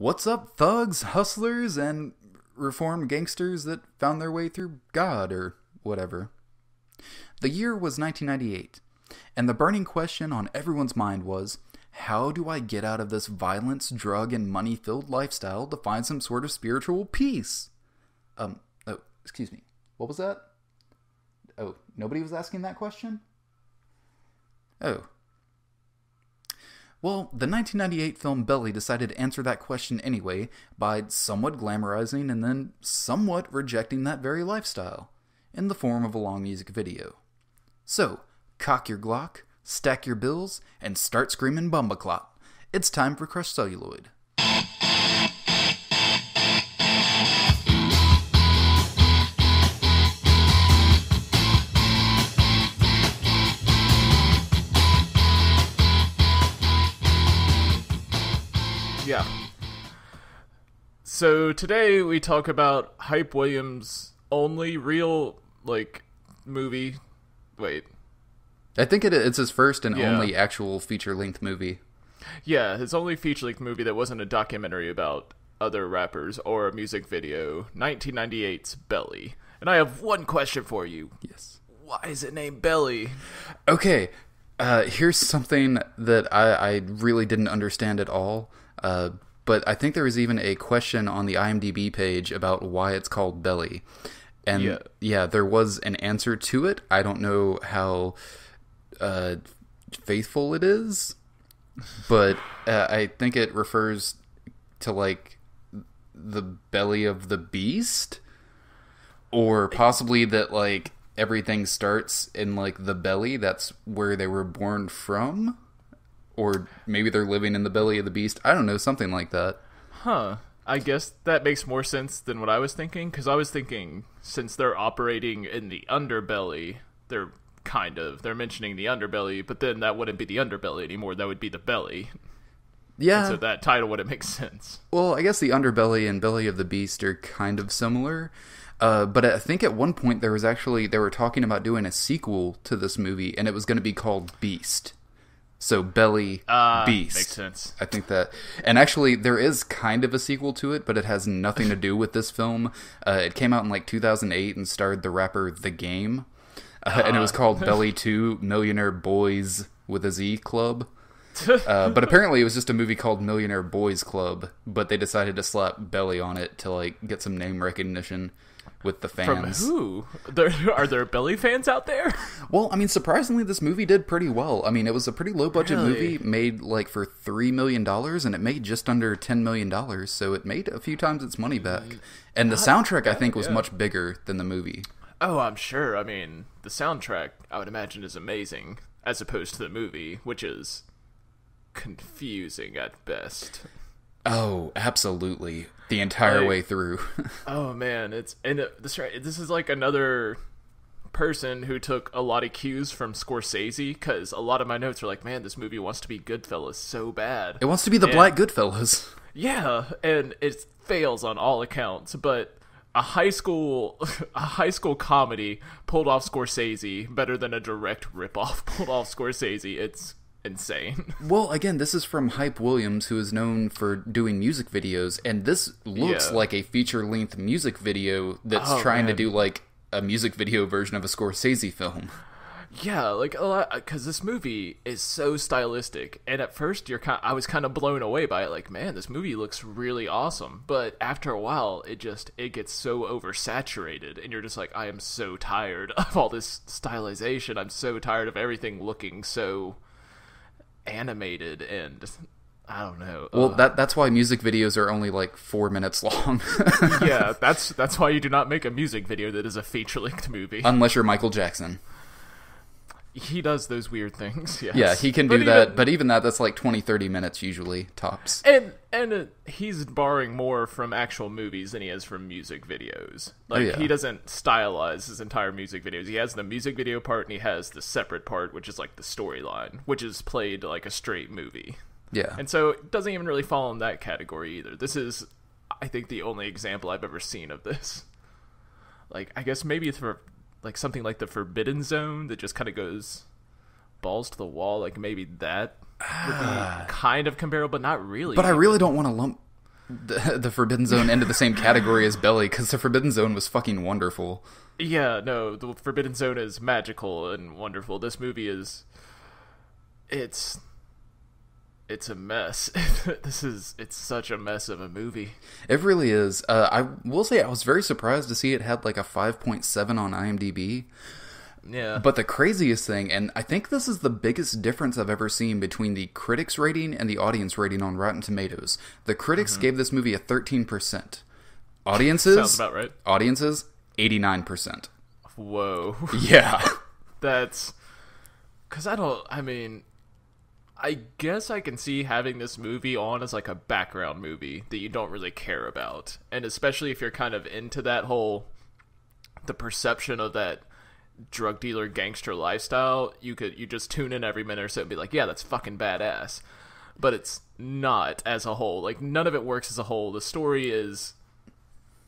What's up, thugs, hustlers, and reformed gangsters that found their way through God or whatever? The year was 1998, and the burning question on everyone's mind was, how do I get out of this violence, drug, and money-filled lifestyle to find some sort of spiritual peace? Excuse me, what was that? Oh, nobody was asking that question? Oh. Well, the 1998 film Belly decided to answer that question anyway by somewhat glamorizing and then somewhat rejecting that very lifestyle in the form of a long music video. So, cock your Glock, stack your bills, and start screaming Bumbaclot. It's time for Crushed Celluloid. Yeah. So today we talk about Hype Williams' only real, movie. Wait. I think it's his first and only actual feature-length movie. Yeah, his only feature-length movie that wasn't a documentary about other rappers or a music video, 1998's Belly. And I have one question for you. Yes. Why is it named Belly? Okay, here's something that I really didn't understand at all. But I think there was even a question on the IMDb page about why it's called Belly. And yeah, there was an answer to it. I don't know how faithful it is, but I think it refers to the belly of the beast, or possibly that everything starts in the belly. That's where they were born from. Or maybe they're living in the belly of the beast. I don't know, something like that. Huh. I guess that makes more sense than what I was thinking, because I was thinking since they're operating in the underbelly, they're mentioning the underbelly, but then that wouldn't be the underbelly anymore, that would be the belly. Yeah. And so that title wouldn't make sense. Well, I guess the underbelly and belly of the beast are kind of similar. But I think at one point they were talking about doing a sequel to this movie, and it was going to be called Beast. So Belly, Beast. Makes sense. I think that. And actually, there is kind of a sequel to it, but it has nothing to do with this film. It came out in 2008 and starred the rapper The Game. And it was called Belly 2 Millionaire Boys with a Z Club. But apparently it was just a movie called Millionaire Boys Club, but they decided to slap Belly on it to get some name recognition with the fans. From who? Are there Belly fans out there? Well, I mean, surprisingly, this movie did pretty well. I mean, it was a pretty low-budget movie, made for $3 million, and it made just under $10 million, so it made a few times its money back. And the soundtrack, I think, was much bigger than the movie. Oh, I'm sure. I mean, the soundtrack, I would imagine, is amazing, as opposed to the movie, which is confusing at best. Oh, absolutely. The entire way through. Oh, man. This is another person who took a lot of cues from Scorsese, because a lot of my notes are man, this movie wants to be Goodfellas so bad. It wants to be the Black Goodfellas. Yeah, and it fails on all accounts, but a high school comedy pulled off Scorsese better than a direct ripoff pulled off Scorsese. It's insane. Well, again, this is from Hype Williams, who is known for doing music videos, and this looks like a feature-length music video that's trying to do a music video version of a Scorsese film. Yeah, a lot, because this movie is so stylistic, and at first I was kind of blown away by it. Man, this movie looks really awesome, but after a while, it gets so oversaturated, and you're just I am so tired of all this stylization. I'm so tired of everything looking so animated, and I don't know. Well, that's why music videos are only 4 minutes long. Yeah, that's why you do not make a music video that is a feature-length movie. Unless you're Michael Jackson. He does those weird things, yes. Yeah, he can do that, but even that's 20-30 minutes usually, tops. And he's borrowing more from actual movies than he is from music videos. He doesn't stylize his entire music videos. He has the music video part, and he has the separate part, which is the storyline, which is played like a straight movie. Yeah. And so it doesn't even really fall in that category either. This is, I think, the only example I've ever seen of this. I guess maybe it's for something like the Forbidden Zone that just kind of goes balls to the wall, like maybe that would be kind of comparable, but not really. But I really don't want to lump... the Forbidden Zone into the same category as Belly, because the Forbidden Zone was fucking wonderful. Yeah, no, the Forbidden Zone is magical and wonderful. This movie is... It's a mess. It's such a mess of a movie. It really is. I will say I was very surprised to see it had like a 5.7 on IMDb. Yeah. But the craziest thing, and I think this is the biggest difference I've ever seen between the critics rating and the audience rating on Rotten Tomatoes. The critics gave this movie a 13%. Audiences? Sounds about right. Audiences, 89%. Whoa. Yeah. That's... Because I guess I can see having this movie on as like a background movie that you don't really care about. And especially if you're kind of into that whole... the perception of that drug dealer gangster lifestyle, you just tune in every minute or so and be like, yeah, that's fucking badass. But it's not as a whole. Like, none of it works as a whole. The story is,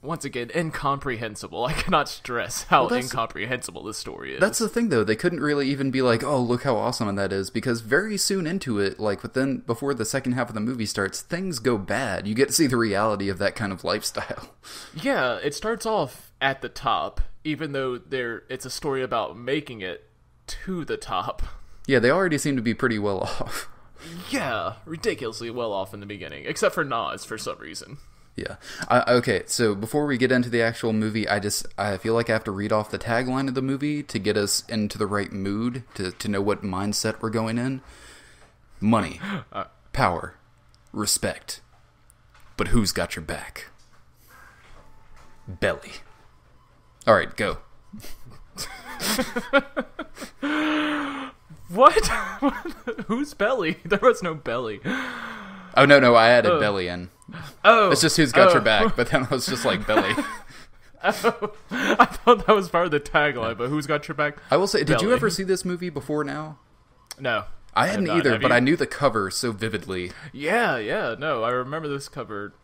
once again, incomprehensible. I cannot stress how incomprehensible this story is. That's the thing, though. They couldn't really even be like, oh, look how awesome that is, because very soon into it, like before the second half of the movie starts, things go bad. You get to see the reality of that kind of lifestyle. Yeah, it starts off at the top, even though it's a story about making it to the top. Yeah, they already seem to be pretty well off. Yeah, ridiculously well off in the beginning, except for Nas for some reason. Yeah. Okay, so before we get into the actual movie, I feel like I have to read off the tagline of the movie to get us into the right mood, to know what mindset we're going in. Money, power, respect. But who's got your back? Belly. All right, go. What? Who's Belly? There was no Belly. Oh, no, I added Belly in. Oh. It's just who's got your back, but then I was just like, Belly. Oh, I thought that was part of the tagline, but who's got your back? I will say, did Belly. you ever see this movie before now? No. I hadn't either, but I knew the cover so vividly. Yeah, no, I remember this cover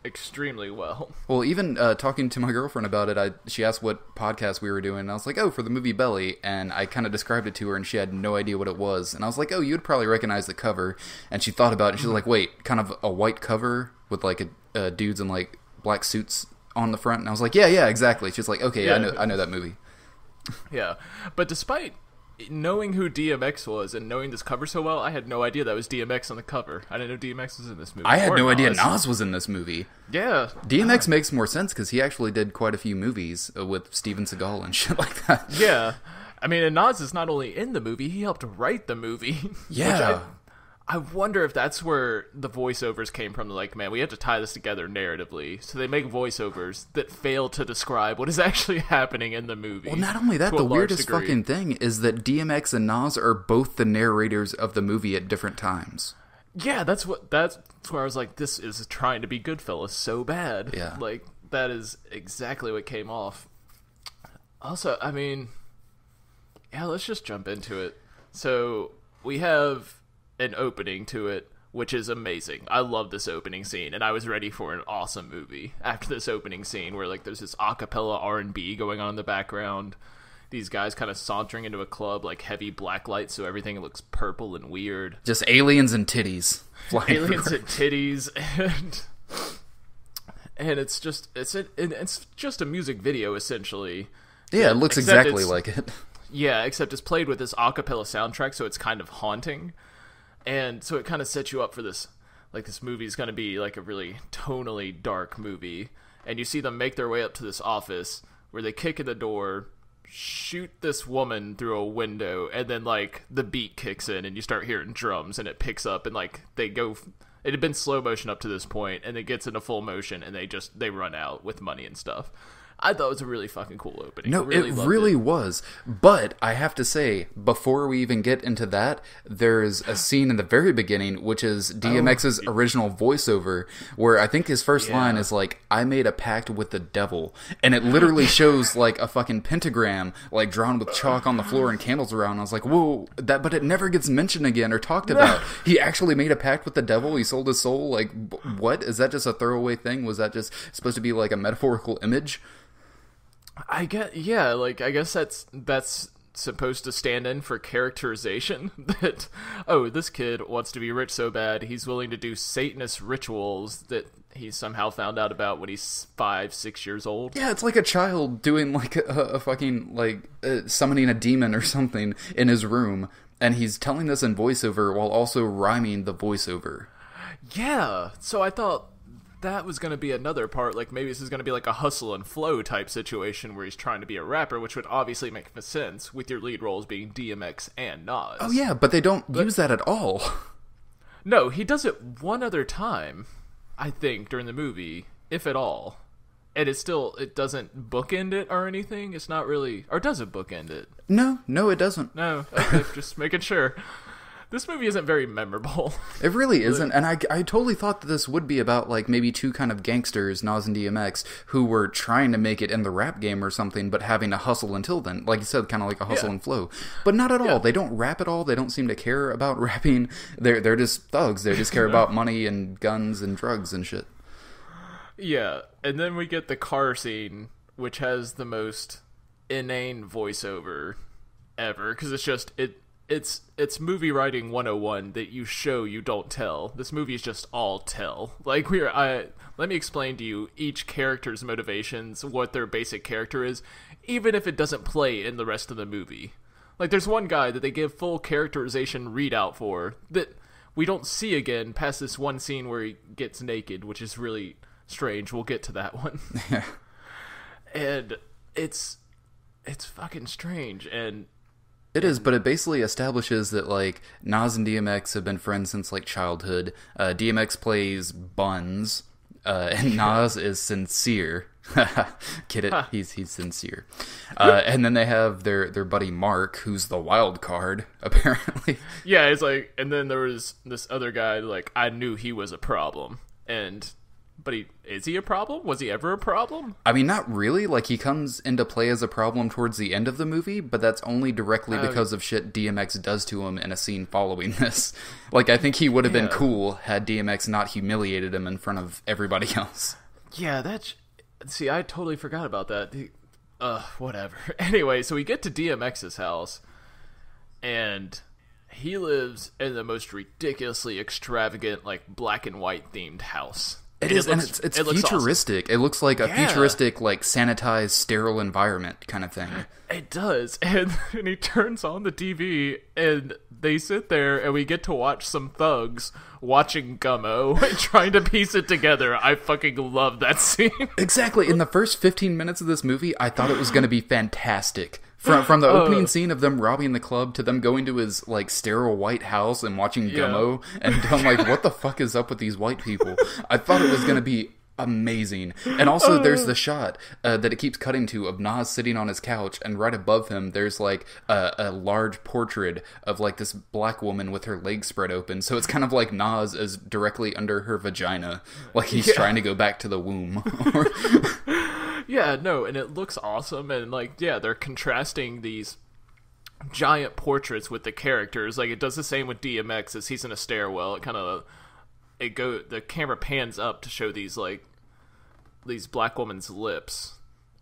extremely well. Well, even talking to my girlfriend about it, she asked what podcast we were doing, and I was like, oh, for the movie Belly, and I kind of described it to her, and she had no idea what it was, and I was like, oh, you'd probably recognize the cover, and she thought about it, and she was like, wait, kind of a white cover with like dudes in like black suits on the front, and I was like, yeah, exactly. She's like, okay, yeah. I know that movie. Yeah, but despite knowing who DMX was and knowing this cover so well, I had no idea that was DMX on the cover. I didn't know DMX was in this movie. I had no idea Nas was in this movie. Yeah. DMX makes more sense because he actually did quite a few movies with Steven Seagal and shit like that. Yeah. I mean, and Nas is not only in the movie, he helped write the movie. Yeah. I wonder if that's where the voiceovers came from. Like, man, we have to tie this together narratively. So they make voiceovers that fail to describe what is actually happening in the movie. Well, not only that, the weirdest fucking thing is that DMX and Nas are both the narrators of the movie at different times. Yeah, that's where I was like, this is trying to be Goodfellas so bad. Yeah. Like, that is exactly what came off. Also, I mean, yeah, let's just jump into it. So, we have an opening to it, which is amazing. I love this opening scene, and I was ready for an awesome movie after this opening scene where like there's this acapella R&B going on in the background. These guys kind of sauntering into a club, like heavy black light, so everything looks purple and weird. Just aliens and titties. Aliens and titties, and it's just a music video essentially. Yeah, it looks exactly like it. Yeah, except it's played with this acapella soundtrack, so it's kind of haunting. And so it kind of sets you up for this, like this movie is going to be like a really tonally dark movie. And you see them make their way up to this office where they kick in the door, shoot this woman through a window, and then like the beat kicks in and you start hearing drums and it picks up and like it had been slow motion up to this point and it gets into full motion and they run out with money and stuff. I thought it was a really fucking cool opening. No, it really was. But I have to say, before we even get into that, there's a scene in the very beginning, which is DMX's original voiceover, where I think his first line is like, I made a pact with the devil. And it literally shows like a fucking pentagram, like drawn with chalk on the floor and candles around. I was like, whoa, but it never gets mentioned again or talked about. He actually made a pact with the devil? He sold his soul? Like, what? Is that just a throwaway thing? Was that just supposed to be like a metaphorical image? I guess that's supposed to stand in for characterization that, oh, this kid wants to be rich so bad he's willing to do Satanist rituals that he somehow found out about when he's 5-6 years old. Yeah, it's like a child doing like a fucking like summoning a demon or something in his room, and he's telling this in voiceover while also rhyming the voiceover. Yeah, so I thought that was going to be another part, like maybe this is going to be like a Hustle and Flow type situation where he's trying to be a rapper, which would obviously make sense with your lead roles being DMX and Nas. Oh yeah, but they don't use that at all. No, he does it one other time, I think, during the movie, if at all. And it doesn't bookend it or anything. It's not really, or does it bookend it? No, it doesn't. No, okay, just making sure. This movie isn't very memorable. It really isn't, and I totally thought that this would be about, like, maybe two kind of gangsters, Nas and DMX, who were trying to make it in the rap game or something, but having to hustle until then. Like you said, kind of like a hustle and flow. But not at all. Yeah. They don't rap at all. They don't seem to care about rapping. They're just thugs. They just care about money and guns and drugs and shit. Yeah, and then we get the car scene, which has the most inane voiceover ever, because it's just... It's movie writing 101 that you show, you don't tell. This movie is just all tell. Like, let me explain to you each character's motivations, what their basic character is, even if it doesn't play in the rest of the movie. Like, there's one guy that they give full characterization readout for that we don't see again past this one scene where he gets naked, which is really strange. We'll get to that one. And it's fucking strange, and... It is, but it basically establishes that, like, Nas and DMX have been friends since, like, childhood. DMX plays Buns, and Nas is sincere. Get it? He's sincere. And then they have their buddy Mark, who's the wild card, apparently. Yeah, it's like, and then there was this other guy, like, I knew he was a problem, but is he a problem? Was he ever a problem? I mean, not really. Like, he comes into play as a problem towards the end of the movie, but that's only directly because of shit DMX does to him in a scene following this. Like, I think he would have been cool had DMX not humiliated him in front of everybody else. Yeah, see, I totally forgot about that. Whatever. Anyway, so we get to DMX's house, and he lives in the most ridiculously extravagant, like, black and white themed house. It is, and it's futuristic. Awesome. It looks like a futuristic, like, sanitized, sterile environment kind of thing. It does, and he turns on the TV, and they sit there, and we get to watch some thugs watching Gummo and trying to piece it together. I fucking love that scene. Exactly. In the first 15 minutes of this movie, I thought it was going to be fantastic. From the opening scene of them robbing the club to them going to his, like, sterile white house and watching Gummo, and I'm like, what the fuck is up with these white people? I thought it was going to be amazing. And also there's the shot that it keeps cutting to of Nas sitting on his couch, and right above him there's, like, a large portrait of, like, this black woman with her legs spread open, so it's kind of like Nas is directly under her vagina, like he's trying to go back to the womb. Yeah, no, and it looks awesome, and, like, yeah, they're contrasting these giant portraits with the characters. Like, it does the same with DMX as he's in a stairwell. The camera pans up to show these black woman's lips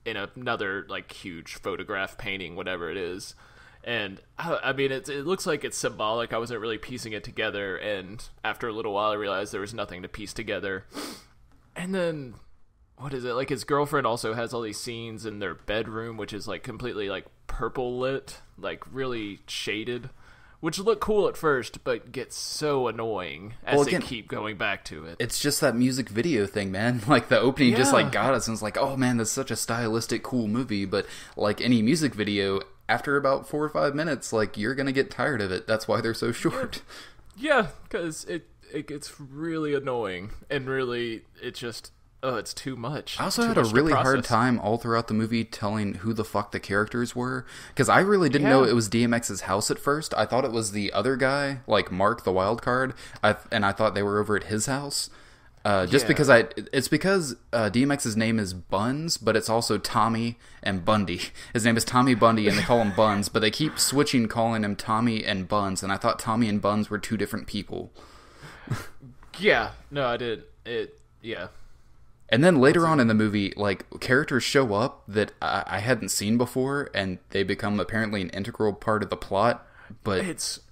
in another, like, huge photograph painting, whatever it is. And I mean, it looks like it's symbolic. I wasn't really piecing it together, and after a little while I realized there was nothing to piece together. And then, what is it? Like, his girlfriend also has all these scenes in their bedroom, which is, like, completely, like, purple lit, like, really shaded, which look cool at first, but gets so annoying as they keep going back to it. It's just that music video thing, man. Like, the opening just, like, got us, and it's like, oh, man, this is such a stylistic, cool movie, but, like, any music video, after about 4 or 5 minutes, like, you're gonna get tired of it. That's why they're so short. Yeah, because it gets really annoying, and really, it just... Oh, it's too much. I also had a really hard time all throughout the movie telling who the fuck the characters were, because I really didn't know it was DMX's house at first. I thought it was the other guy, like Mark, the wild card, and I thought they were over at his house. Because DMX's name is Buns, but it's also Tommy and Bundy. His name is Tommy Bundy, and they call him Buns, but they keep switching calling him Tommy and Buns, and I thought Tommy and Buns were two different people. Yeah, no, I did. Yeah. And then later on in the movie, like, characters show up that I hadn't seen before, and they become apparently an integral part of the plot. But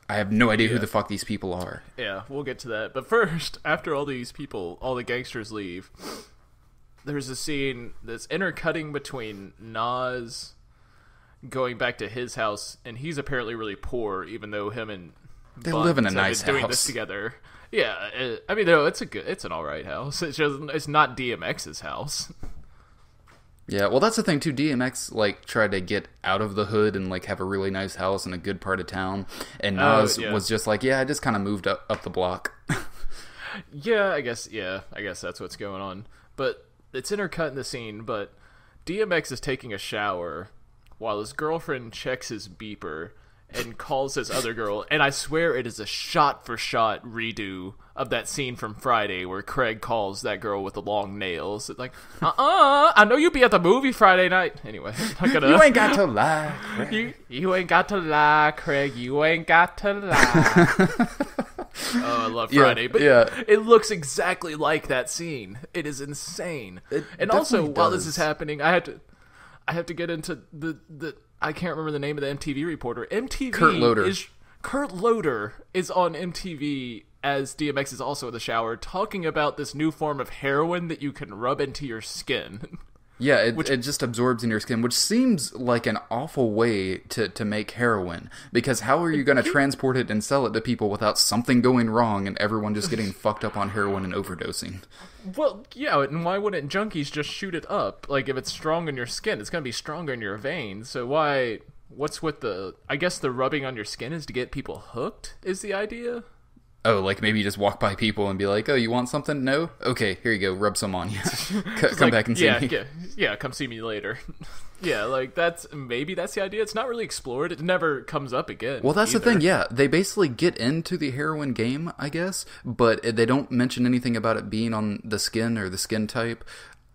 I have no idea who the fuck these people are. Yeah, we'll get to that. But first, after all these people, all the gangsters leave, there's a scene that's intercutting between Nas going back to his house, and he's apparently really poor, even though him and they live in a nice house. Doing this together. Yeah, I mean, no, it's an all right house. It's not DMX's house. Yeah, well, that's the thing too. DMX like tried to get out of the hood and like have a really nice house in a good part of town, and Nas was just like, yeah, I just kind of moved up the block. I guess that's what's going on. But it's intercut in the scene. But DMX is taking a shower while his girlfriend checks his beeper and calls this other girl, and I swear it is a shot-for-shot redo of that scene from Friday where Craig calls that girl with the long nails. It's like, I know you be at the movie Friday night. Anyway, you ain't got to lie, Craig. You ain't got to lie, Craig. You ain't got to lie. Oh, I love Friday, but it looks exactly like that scene. It is insane. And also, while this is happening, I have to get into the I can't remember the name of the MTV reporter. Kurt Loder is on MTV as DMX is also in the shower talking about this new form of heroin that you can rub into your skin. Yeah, it just absorbs in your skin, which seems like an awful way to make heroin. Because how are you going to transport it and sell it to people without something going wrong and everyone just getting fucked up on heroin and overdosing? Well, yeah, and why wouldn't junkies just shoot it up? Like, if it's strong in your skin, it's going to be stronger in your veins. So what's with I guess the rubbing on your skin is to get people hooked, is the idea? Oh, like maybe you just walk by people and be like, oh, you want something? No? Okay, here you go, rub some on you. Come back and see me. Yeah, come see me later. Yeah, like maybe that's the idea. It's not really explored. It never comes up again. Well, that's the thing, yeah. They basically get into the heroin game, I guess, but they don't mention anything about it being on the skin or the skin type.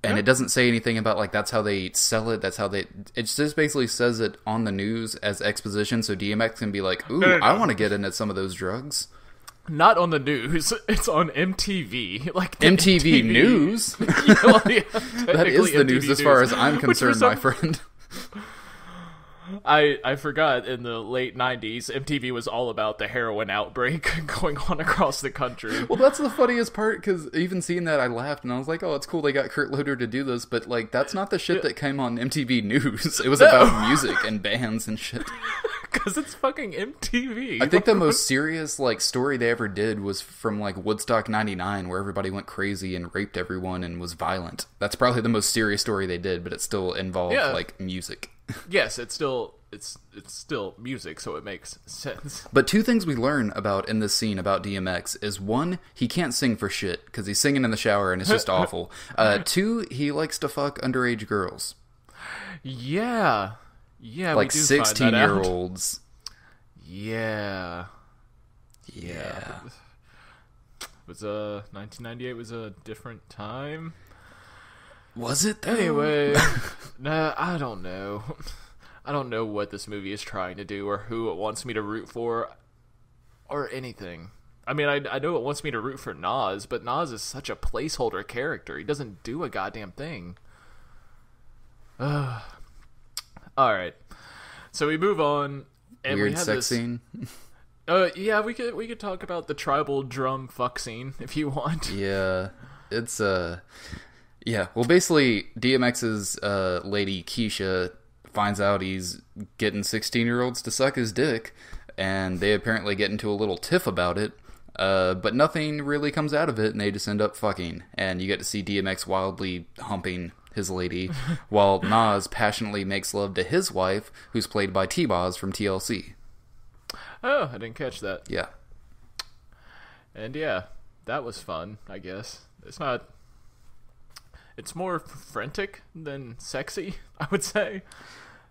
And it doesn't say anything about, like, that's how they sell it, it just basically says it on the news as exposition, so DMX can be like, ooh, I want to get into some of those drugs. Not on the news. It's on MTV. Like MTV News? That is the news as far as I'm concerned, my friend. I forgot in the late 90s, MTV was all about the heroin outbreak going on across the country. Well, that's the funniest part, because even seeing that, I laughed, and I was like, oh, it's cool they got Kurt Loder to do this, but, like, that's not the shit that came on MTV News. It was about music and bands and shit. Because it's fucking MTV. I think the most serious, like, story they ever did was from, like, Woodstock 99, where everybody went crazy and raped everyone and was violent. That's probably the most serious story they did, but it still involved, like, music. Yes, it's still music, so it makes sense. But two things we learn about in this scene about DMX is, one, he can't sing for shit, because he's singing in the shower and it's just awful. Two, he likes to fuck underage girls. Yeah, like 16-year-olds. Yeah. It was 1998 was a different time. Was it though? Anyway, nah, I don't know. I don't know what this movie is trying to do or who it wants me to root for or anything. I mean, I know it wants me to root for Nas, but Nas is such a placeholder character. He doesn't do a goddamn thing. All right. So we move on, and weird we have sex scene. Yeah, we could talk about the tribal drum fuck scene if you want. Yeah, it's yeah. Well, basically, DMX's lady Keisha finds out he's getting 16-year-olds to suck his dick, and they apparently get into a little tiff about it. But nothing really comes out of it, and they just end up fucking. And you get to see DMX wildly humping his lady, while Nas passionately makes love to his wife, who's played by T-Boz from TLC. Oh, I didn't catch that. Yeah. And yeah, that was fun, I guess. It's more frantic than sexy, I would say.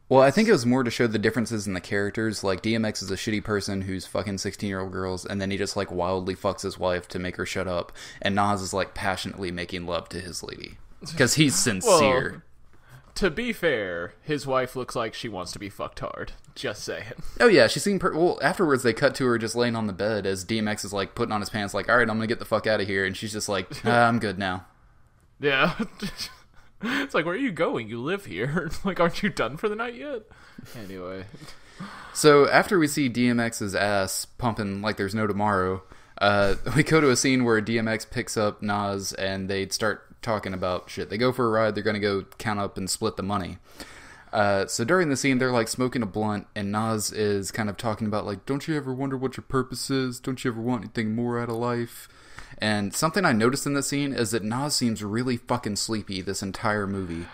Well, I think it was more to show the differences in the characters. Like, DMX is a shitty person who's fucking 16-year-old girls, and then he just, like, wildly fucks his wife to make her shut up. And Nas is, like, passionately making love to his lady. Because he's sincere. Well, to be fair, his wife looks like she wants to be fucked hard. Just saying. Oh, yeah, she seemed... Well, afterwards, they cut to her just laying on the bed as DMX is, like, putting on his pants, like, alright, I'm gonna get the fuck out of here. And she's just like, I'm good now. Yeah. It's like, where are you going? You live here. Like, aren't you done for the night yet? Anyway. So after we see DMX's ass pumping like there's no tomorrow, we go to a scene where DMX picks up Nas and they start talking about shit. They go for a ride. They're going to go count up and split the money. So during the scene, they're like smoking a blunt, and Nas is kind of talking about like, don't you ever wonder what your purpose is? Don't you ever want anything more out of life? And something I noticed in the scene is that Nas seems really fucking sleepy this entire movie.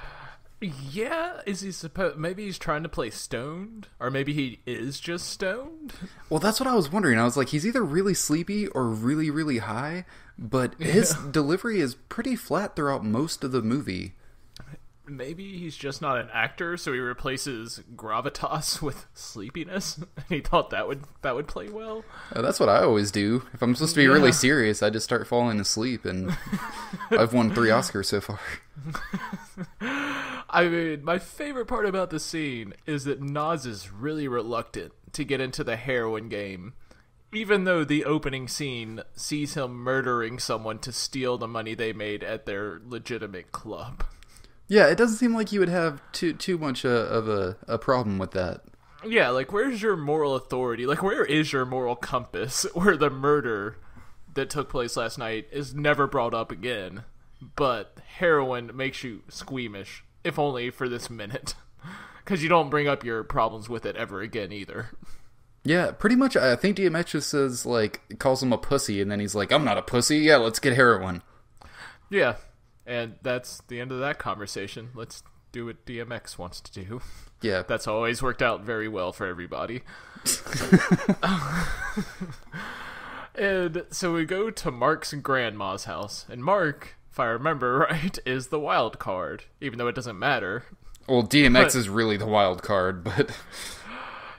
Yeah, is he supposed? Maybe he's trying to play stoned, or maybe he is just stoned. Well, that's what I was wondering. I was like, he's either really sleepy or really, really high, but his delivery is pretty flat throughout most of the movie. Maybe he's just not an actor, so he replaces gravitas with sleepiness. And he thought that would play well. That's what I always do. If I'm supposed to be really serious, I just start falling asleep, and I've won 3 Oscars so far. I mean, my favorite part about the scene is that Nas is really reluctant to get into the heroin game, even though the opening scene sees him murdering someone to steal the money they made at their legitimate club. Yeah, it doesn't seem like you would have too much of a problem with that. Yeah, like, where's your moral authority? Like, where is your moral compass where the murder that took place last night is never brought up again, but heroin makes you squeamish, if only for this minute, because you don't bring up your problems with it ever again either. Yeah, pretty much. I think DMX just says, like, calls him a pussy, and then he's like, I'm not a pussy, yeah, let's get heroin. Yeah, and that's the end of that conversation. Let's do what DMX wants to do. Yeah. That's always worked out very well for everybody. And so we go to Mark's grandma's house, and Mark, if I remember right, is the wild card, even though it doesn't matter. Well, DMX is really the wild card, but...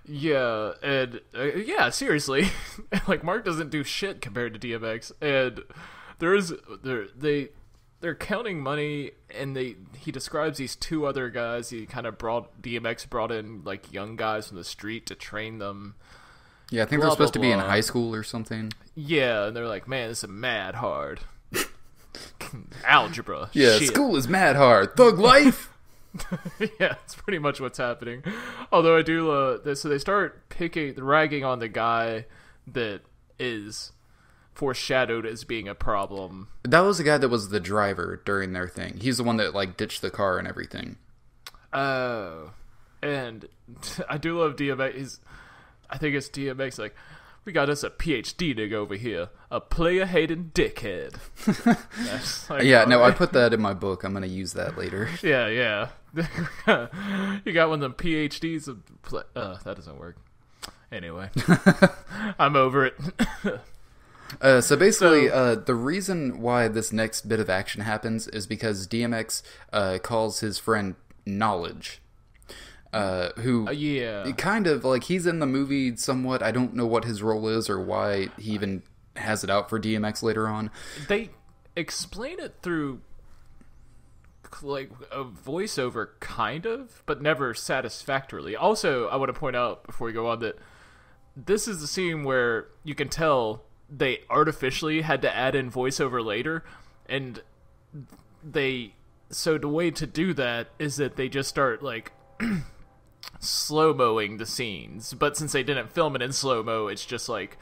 Yeah, and yeah, seriously, like, Mark doesn't do shit compared to DMX, and they're counting money, and he describes these 2 other guys. DMX brought in, like, young guys from the street to train them. Yeah, I think they're supposed to be in high school or something. Yeah, and they're like, man, this is mad hard. Algebra. Yeah, shit. School is mad hard. Thug life. Yeah, it's pretty much what's happening. Although I do so they start ragging on the guy that is foreshadowed as being a problem. That was the guy that was the driver during their thing. He's the one that, like, ditched the car and everything. Oh. And I do love DMX. I think it's DMX, like, we got us a PhD nigga over here. A player-hating dickhead. Like, yeah, no, I put that in my book. I'm going to use that later. Yeah. You got one of them PhDs. That doesn't work. Anyway. I'm over it. So basically, the reason why this next bit of action happens is because DMX calls his friend Knowledge, who kind of, like, he's in the movie somewhat. I don't know what his role is or why he even has it out for DMX later on. They explain it through, like, a voiceover, kind of, but never satisfactorily. Also, I want to point out before we go on that this is the scene where you can tell they artificially had to add in voiceover later, and the way to do that is that they just start, like, slow-moing the scenes, but since they didn't film it in slow-mo, it's just like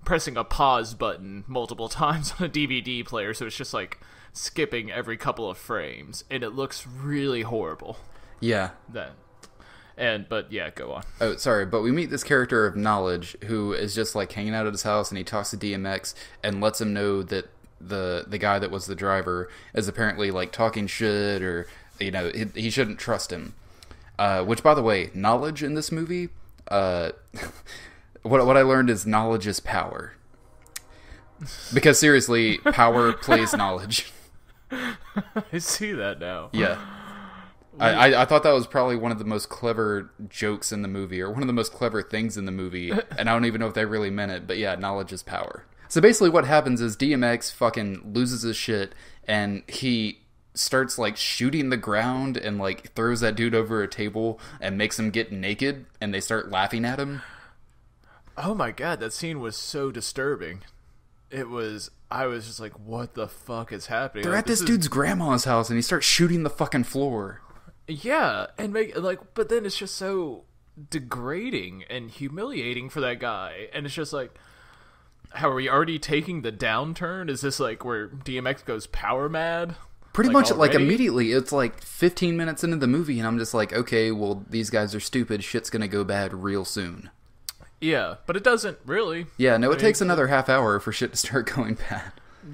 pressing a pause button multiple times on a DVD player, so it's just like skipping every couple of frames, and it looks really horrible. Yeah. But yeah, go on. Oh, sorry, but we meet this character of Knowledge who is just, like, hanging out at his house, and he talks to DMX and lets him know that the guy that was the driver is apparently, like, talking shit, or, you know, he shouldn't trust him. Which, by the way, knowledge in this movie, what I learned is knowledge is power. Because seriously, power plays knowledge. I see that now. Yeah. I thought that was probably one of the most clever jokes in the movie, or one of the most clever things in the movie, and I don't even know if they really meant it, but yeah, knowledge is power. So basically what happens is DMX fucking loses his shit, and he starts, like, shooting the ground and, like, throws that dude over a table and makes him get naked, and they start laughing at him. Oh my god, that scene was so disturbing. I was just like, what the fuck is happening? They're at this dude's grandma's house, and he starts shooting the fucking floor. Yeah, and but then it's just so degrading and humiliating for that guy. And it's just like, how are we already taking the downturn? Is this like where DMX goes power mad? Pretty much already? like immediately. It's like 15 minutes into the movie and I'm just like, okay, well, these guys are stupid. Shit's gonna go bad real soon. Yeah, but it doesn't really. Yeah, no, it takes another half hour for shit to start going bad.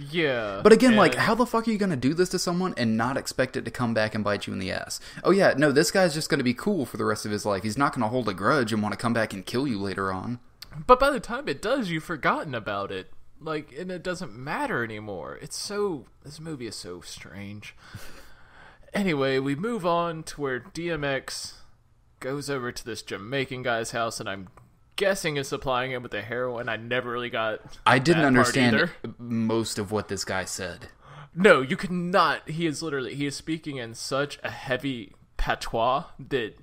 Yeah. But again, like, how the fuck are you gonna do this to someone and not expect it to come back and bite you in the ass? Oh yeah, no, this guy's just gonna be cool for the rest of his life. He's not gonna hold a grudge and want to come back and kill you later on. But by the time it does, you've forgotten about it. Like, and it doesn't matter anymore. This movie is so strange. Anyway, we move on to where DMX goes over to this Jamaican guy's house, and I'm guessing is supplying him with the heroin. I never really got I didn't understand most of what this guy said. No, you could not. He is speaking in such a heavy patois that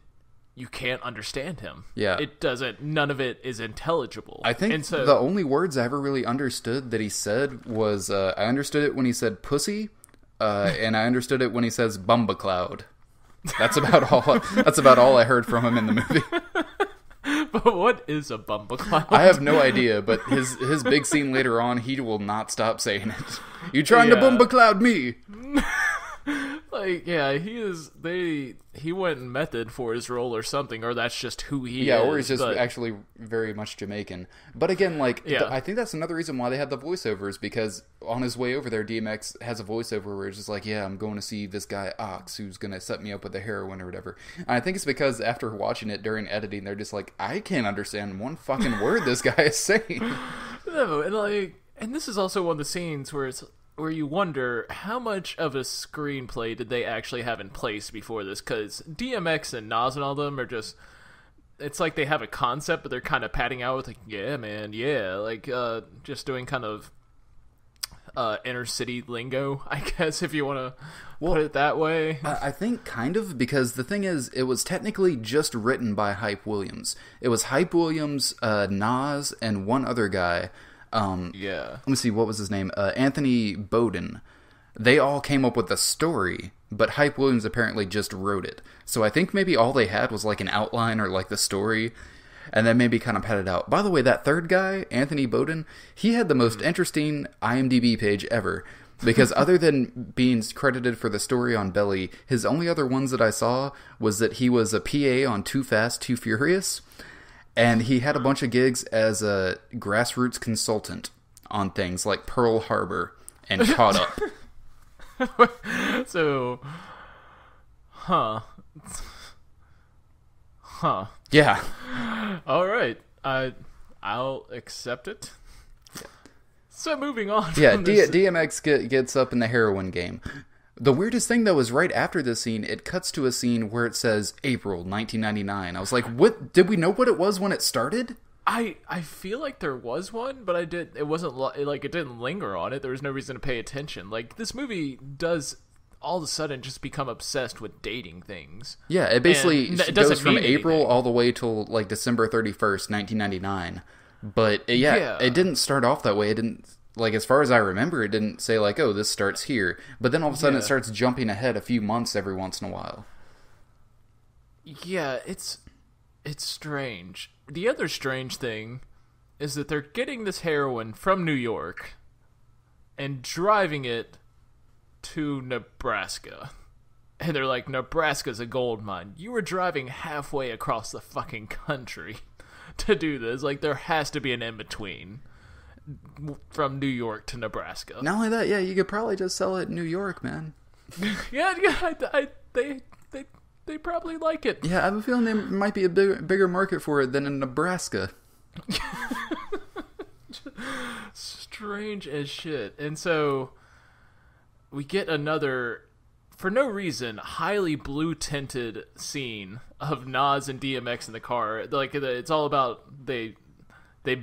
you can't understand him. Yeah. None of it is intelligible. I think the only words I ever really understood that he said was, I understood it when he said pussy, and I understood it when he says bumba cloud. That's about all I heard from him in the movie. But what is a bumba cloud? I have no idea, but his big scene later on, he will not stop saying it. You trying to bumba cloud me? Like, yeah, he went method for his role or something, or that's just who he is. Yeah, or he's just actually very much Jamaican. But again, like, I think that's another reason why they had the voiceovers, because on his way over there, DMX has a voiceover where it's just like, yeah, I'm going to see this guy Ox, who's going to set me up with the heroin or whatever. And I think it's because after watching it during editing, they're just like, I can't understand one fucking word this guy is saying. No, and this is also one of the scenes where you wonder how much of a screenplay did they actually have in place before this, because DMX and Nas and all them are just, it's like they have a concept, but they're kind of padding out with like, yeah, man, yeah, like just doing kind of inner city lingo, I guess, if you want to put it that way. I think kind of, because the thing is, it was technically just written by Hype Williams. It was Hype Williams, Nas, and one other guy. Let me see, what was his name? Anthony Bowden. They all came up with the story, but Hype Williams apparently just wrote it. So I think maybe all they had was like an outline or like the story, and then maybe kind of padded out. By the way, that third guy, Anthony Bowden, he had the most interesting IMDb page ever. Because other than being credited for the story on Belly, his only other ones that I saw was that he was a PA on Too Fast, Too Furious. And he had a bunch of gigs as a grassroots consultant on things like Pearl Harbor and Caught Up. So, Yeah. All right. I'll accept it. Yeah. So moving on. Yeah, DMX gets up in the heroin game. The weirdest thing, though, is right after this scene, it cuts to a scene where it says April 1999. I was like, what? Did we know what it was when it started? I feel like there was one, but it wasn't like it didn't linger on it. There was no reason to pay attention. Like, this movie does all of a sudden just become obsessed with dating things. Yeah, it basically goes from April all the way till like December 31st, 1999. But it didn't start off that way. It didn't. Like, as far as I remember, it didn't say, like, oh, this starts here. But then all of a sudden it starts jumping ahead a few months every once in a while. Yeah, it's strange. The other strange thing is that they're getting this heroin from New York and driving it to Nebraska. And they're like, Nebraska's a gold mine. You were driving halfway across the fucking country to do this. Like, there has to be an in-between from New York to Nebraska. Not only that, you could probably just sell it in New York, man. They probably like it. Yeah, I have a feeling there might be a bigger market for it than in Nebraska. Strange as shit. And so we get another, for no reason, highly blue tinted scene of Nas and DMX in the car. Like, it's all about they've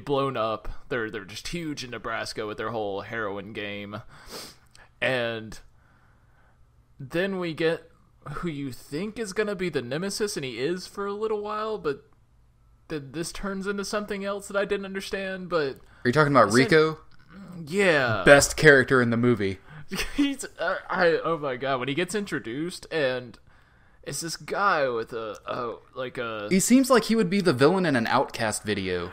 blown up. They're just huge in Nebraska with their whole heroin game. And then we get who you think is going to be the nemesis, and he is for a little while, but this turns into something else that I didn't understand. But are you talking about Rico? Yeah. Best character in the movie. Oh my god, when he gets introduced, and It's this guy with a He seems like he would be the villain in an Outcast video.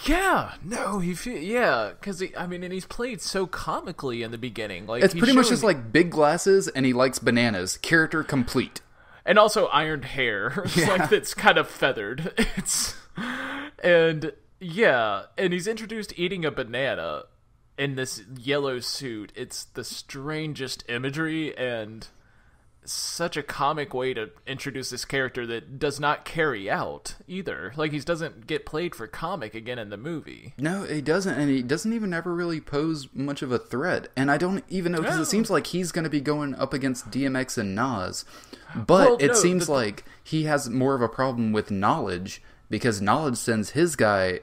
yeah, no, because and he's played so comically in the beginning. Like It's pretty much just like big glasses, and he likes bananas. Character complete. And also ironed hair, like that's kind of feathered. And he's introduced eating a banana in this yellow suit. It's the strangest imagery and such a comic way to introduce this character that does not carry out either. Like, he doesn't get played for comic again in the movie. No, he doesn't, and he doesn't even ever really pose much of a threat. And I don't even know, because it seems like he's going to be going up against DMX and Nas. But it seems like he has more of a problem with Knowledge, because Knowledge sends his guy,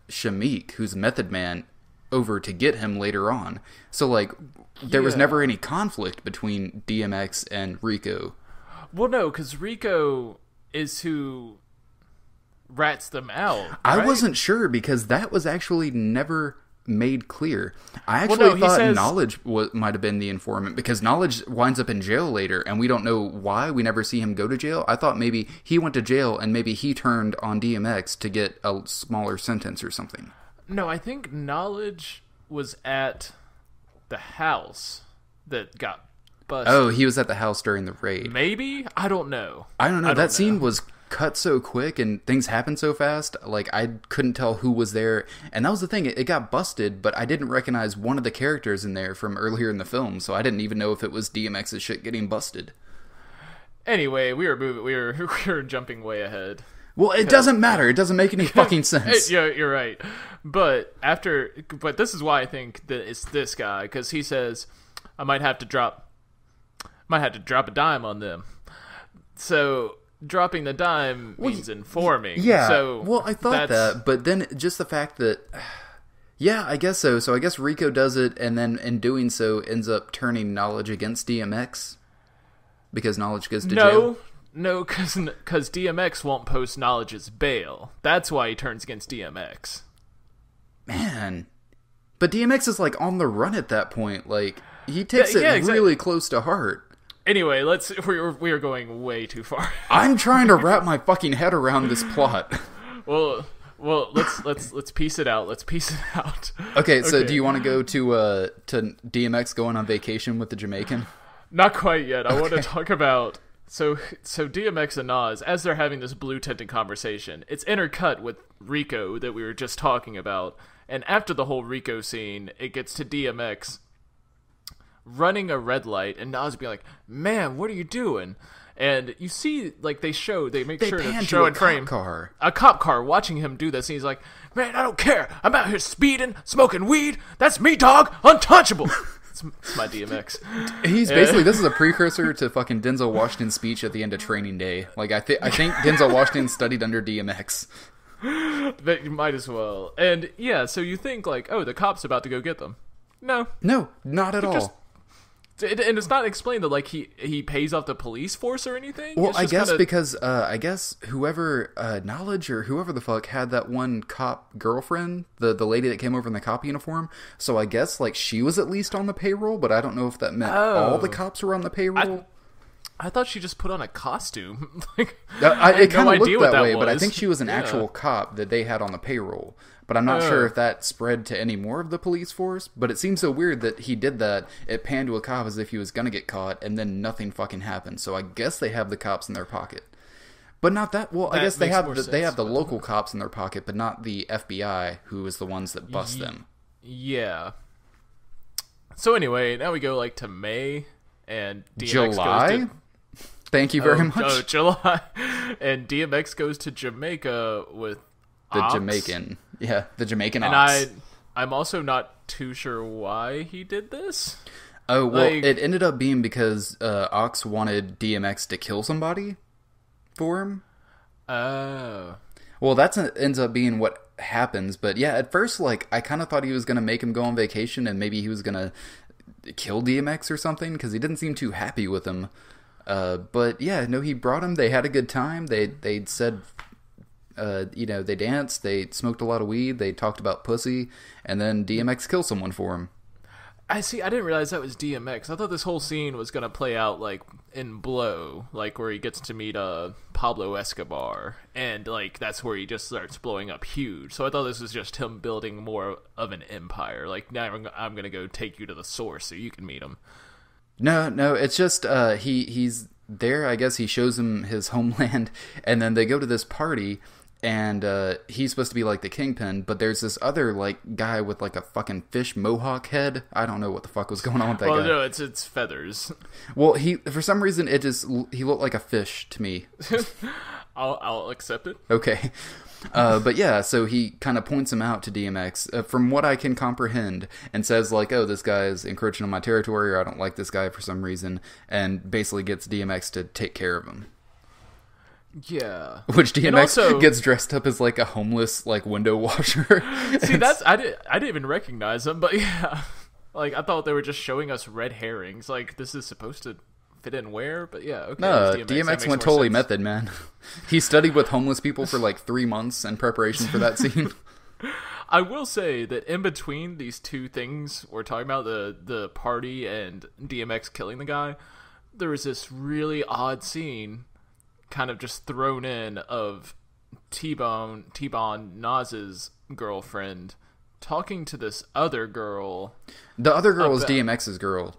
Shamik, who's Method Man, over to get him later on. So, like, there was never any conflict between DMX and Rico. Well, no, because Rico is who rats them out. Right? I wasn't sure, because that was actually never made clear. I actually thought Knowledge might have been the informant, because Knowledge winds up in jail later, and we don't know why. We never see him go to jail. I thought maybe he went to jail, and maybe he turned on DMX to get a smaller sentence or something. No, I think Knowledge was at the house that got busted. Oh, he was at the house during the raid. Maybe? I don't know. That scene was cut so quick and things happened so fast, like I couldn't tell who was there. And that was the thing, it got busted, but I didn't recognize one of the characters in there from earlier in the film, so I didn't even know if it was DMX's shit getting busted. Anyway, we were jumping way ahead. Well, it doesn't matter. It doesn't make any fucking sense. Yeah, you're right. But this is why I think that it's this guy, because he says, I might have to drop a dime on them. So dropping the dime means informing. Yeah. So well, I thought that, but then just the fact that, yeah, I guess so. So I guess Rico does it, and then in doing so ends up turning Knowledge against DMX because Knowledge goes to jail. No, because DMX won't post Knowledge's bail. That's why he turns against DMX. Man. But DMX is, like, on the run at that point. Like, he takes it really close to heart. Anyway, we are going way too far. I'm trying to wrap my fucking head around this plot. Well, let's piece it out. Let's piece it out. Okay, so do you want to go to DMX going on vacation with the Jamaican? Not quite yet. I want to talk about... So DMX and Nas, as they're having this blue tinted conversation, it's intercut with Rico that we were just talking about. And after the whole Rico scene, it gets to DMX running a red light, and Nas being like, "Man, what are you doing?" And you see, like, they make sure to show and frame a cop car watching him do this, and he's like, "Man, I don't care. I'm out here speeding, smoking weed. That's me, dog. Untouchable." It's my DMX. He's basically, this is a precursor to fucking Denzel Washington's speech at the end of Training Day. Like, I think Denzel Washington studied under DMX. But you might as well. And yeah, so you think like, oh, the cop's about to go get them. No, not at all. And it's not explained that like he pays off the police force or anything. Well, I guess because I guess whoever Knowledge or whoever the fuck had that one cop girlfriend, the lady that came over in the cop uniform. So I guess like she was at least on the payroll, but I don't know if that meant all the cops were on the payroll. I thought she just put on a costume. Like, it kind of looked that way, but I think she was an actual cop that they had on the payroll. But I'm not sure if that spread to any more of the police force. But it seems so weird that he did that. It panned to a cop as if he was going to get caught, and then nothing fucking happened. So I guess they have the cops in their pocket. But not that... Well, I guess they have the local cops in their pocket, but not the FBI, who is the ones that bust them. Yeah. So anyway, now we go like to May, and DMX July? goes to... Thank you very much. Oh, July. And DMX goes to Jamaica with the Ox. Jamaican. Yeah, the Jamaican and Ox. I'm also not too sure why he did this. Oh, well, it ended up being because Ox wanted DMX to kill somebody for him. Oh. Well, ends up being what happens. But yeah, at first, like, I kind of thought he was going to make him go on vacation and maybe he was going to kill DMX or something because he didn't seem too happy with him. But yeah, no, he brought him. They had a good time. They said, they danced. They smoked a lot of weed. They talked about pussy, and then DMX killed someone for him. I didn't realize that was DMX. I thought this whole scene was gonna play out like in Blow, like where he gets to meet Pablo Escobar, and like that's where he just starts blowing up huge. So I thought this was just him building more of an empire. Like, now I'm gonna go take you to the source so you can meet him. No, it's just he's there. I guess he shows him his homeland, and then they go to this party. And he's supposed to be like the kingpin, but there's this other like guy with like a fucking fish mohawk head. I don't know what the fuck was going on with that guy. Well, no, it's feathers. Well, he for some reason he looked like a fish to me. I'll accept it. Okay, but yeah, so he kind of points him out to DMX from what I can comprehend, and says like, "Oh, this guy is encroaching on my territory, or I don't like this guy for some reason," and basically gets DMX to take care of him. Yeah, which DMX also gets dressed up as like a homeless like window washer. See, I didn't even recognize him, but yeah, like I thought they were just showing us red herrings. Like, this is supposed to fit in where, but yeah, okay. No, DMX went totally method, man. He studied with homeless people for like 3 months in preparation for that scene. I will say that in between these two things we're talking about, the party and DMX killing the guy, there was this really odd scene kind of just thrown in of T-Bone Nas's girlfriend talking to this other girl. The other girl is DMX's girl.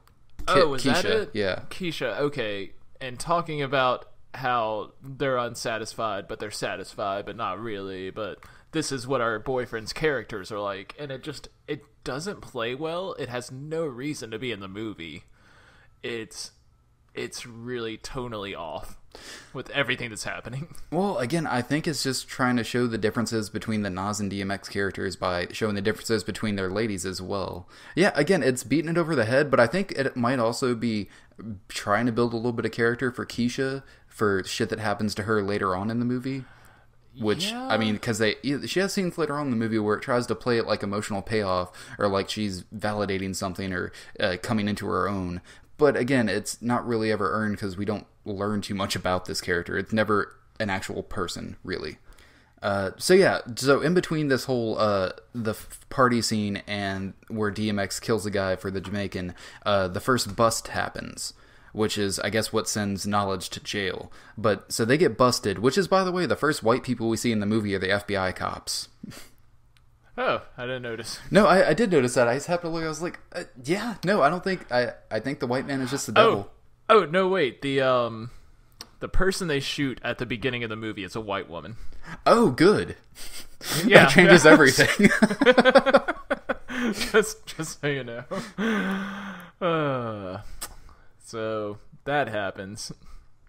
Was Keisha. that it? Yeah. Keisha, okay. And talking about how they're unsatisfied, but they're satisfied, but not really. But this is what our boyfriend's characters are like. And it doesn't play well. It has no reason to be in the movie. It's really tonally off with everything that's happening. Well, again, I think it's just trying to show the differences between the Nas and DMX characters by showing the differences between their ladies as well. Yeah, again, it's beating it over the head, but I think it might also be trying to build a little bit of character for Keisha for shit that happens to her later on in the movie. Which, yeah. I mean, because she has scenes later on in the movie where it tries to play it like emotional payoff, or like she's validating something, or coming into her own. But again, it's not really ever earned because we don't learn too much about this character. It's never an actual person, really. So in between this whole the party scene and where DMX kills a guy for the Jamaican, the first bust happens, which is, I guess, what sends Knowledge to jail. But so they get busted, which is, by the way, the first white people we see in the movie are the FBI cops. Oh, I didn't notice. No, I did notice that. I just happened to look. I was like, yeah, no, I don't think. I think the white man is just the devil. Oh no, wait. The person they shoot at the beginning of the movie is a white woman. Oh, good. Yeah, that changes everything. just so you know. So that happens.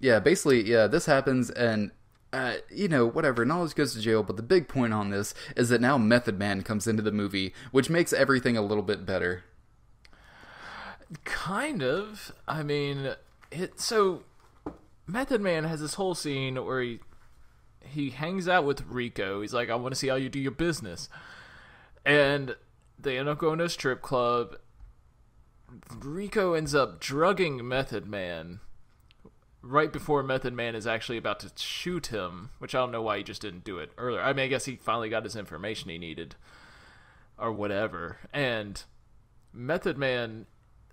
Yeah, basically, yeah, this happens, and whatever, Knowledge goes to jail, but the big point on this is that now Method Man comes into the movie, which makes everything a little bit better. Kind of. I mean, so Method Man has this whole scene where he hangs out with Rico. He's like, I want to see how you do your business. And they end up going to a strip club. Rico ends up drugging Method Man right before Method Man is actually about to shoot him, which I don't know why he just didn't do it earlier. I mean, I guess he finally got his information he needed, or whatever. And Method Man,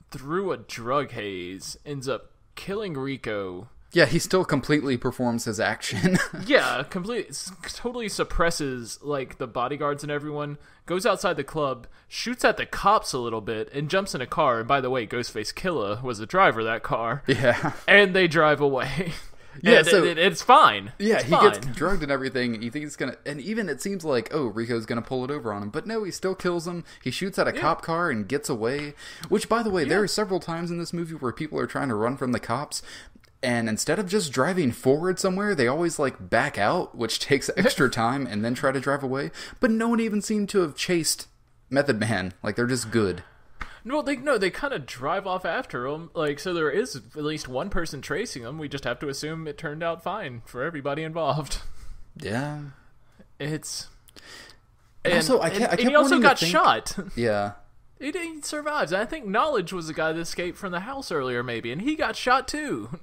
through a drug haze, ends up killing Rico. Yeah, he still completely performs his action. Yeah, totally suppresses like the bodyguards and everyone, goes outside the club, shoots at the cops a little bit, and jumps in a car. And by the way, Ghostface Killah was the driver of that car. Yeah. And they drive away. Yeah, and so it's fine. Yeah, it's he fine. gets drugged and everything. You think he's gonna, and even it seems like, oh, Rico's gonna pull it over on him, but no, he still kills him. He shoots at a cop car and gets away. Which, by the way, there are several times in this movie where people are trying to run from the cops, and instead of just driving forward somewhere, they always like back out, which takes extra time, and then try to drive away. But no one even seemed to have chased Method Man. Like, they're just good. No, they kind of drive off after him. Like, so there is at least one person tracing them. We just have to assume it turned out fine for everybody involved. Yeah. It's... And also, I kept he also got think, shot. Yeah. He survives. I think Knowledge was the guy that escaped from the house earlier, maybe, and he got shot too.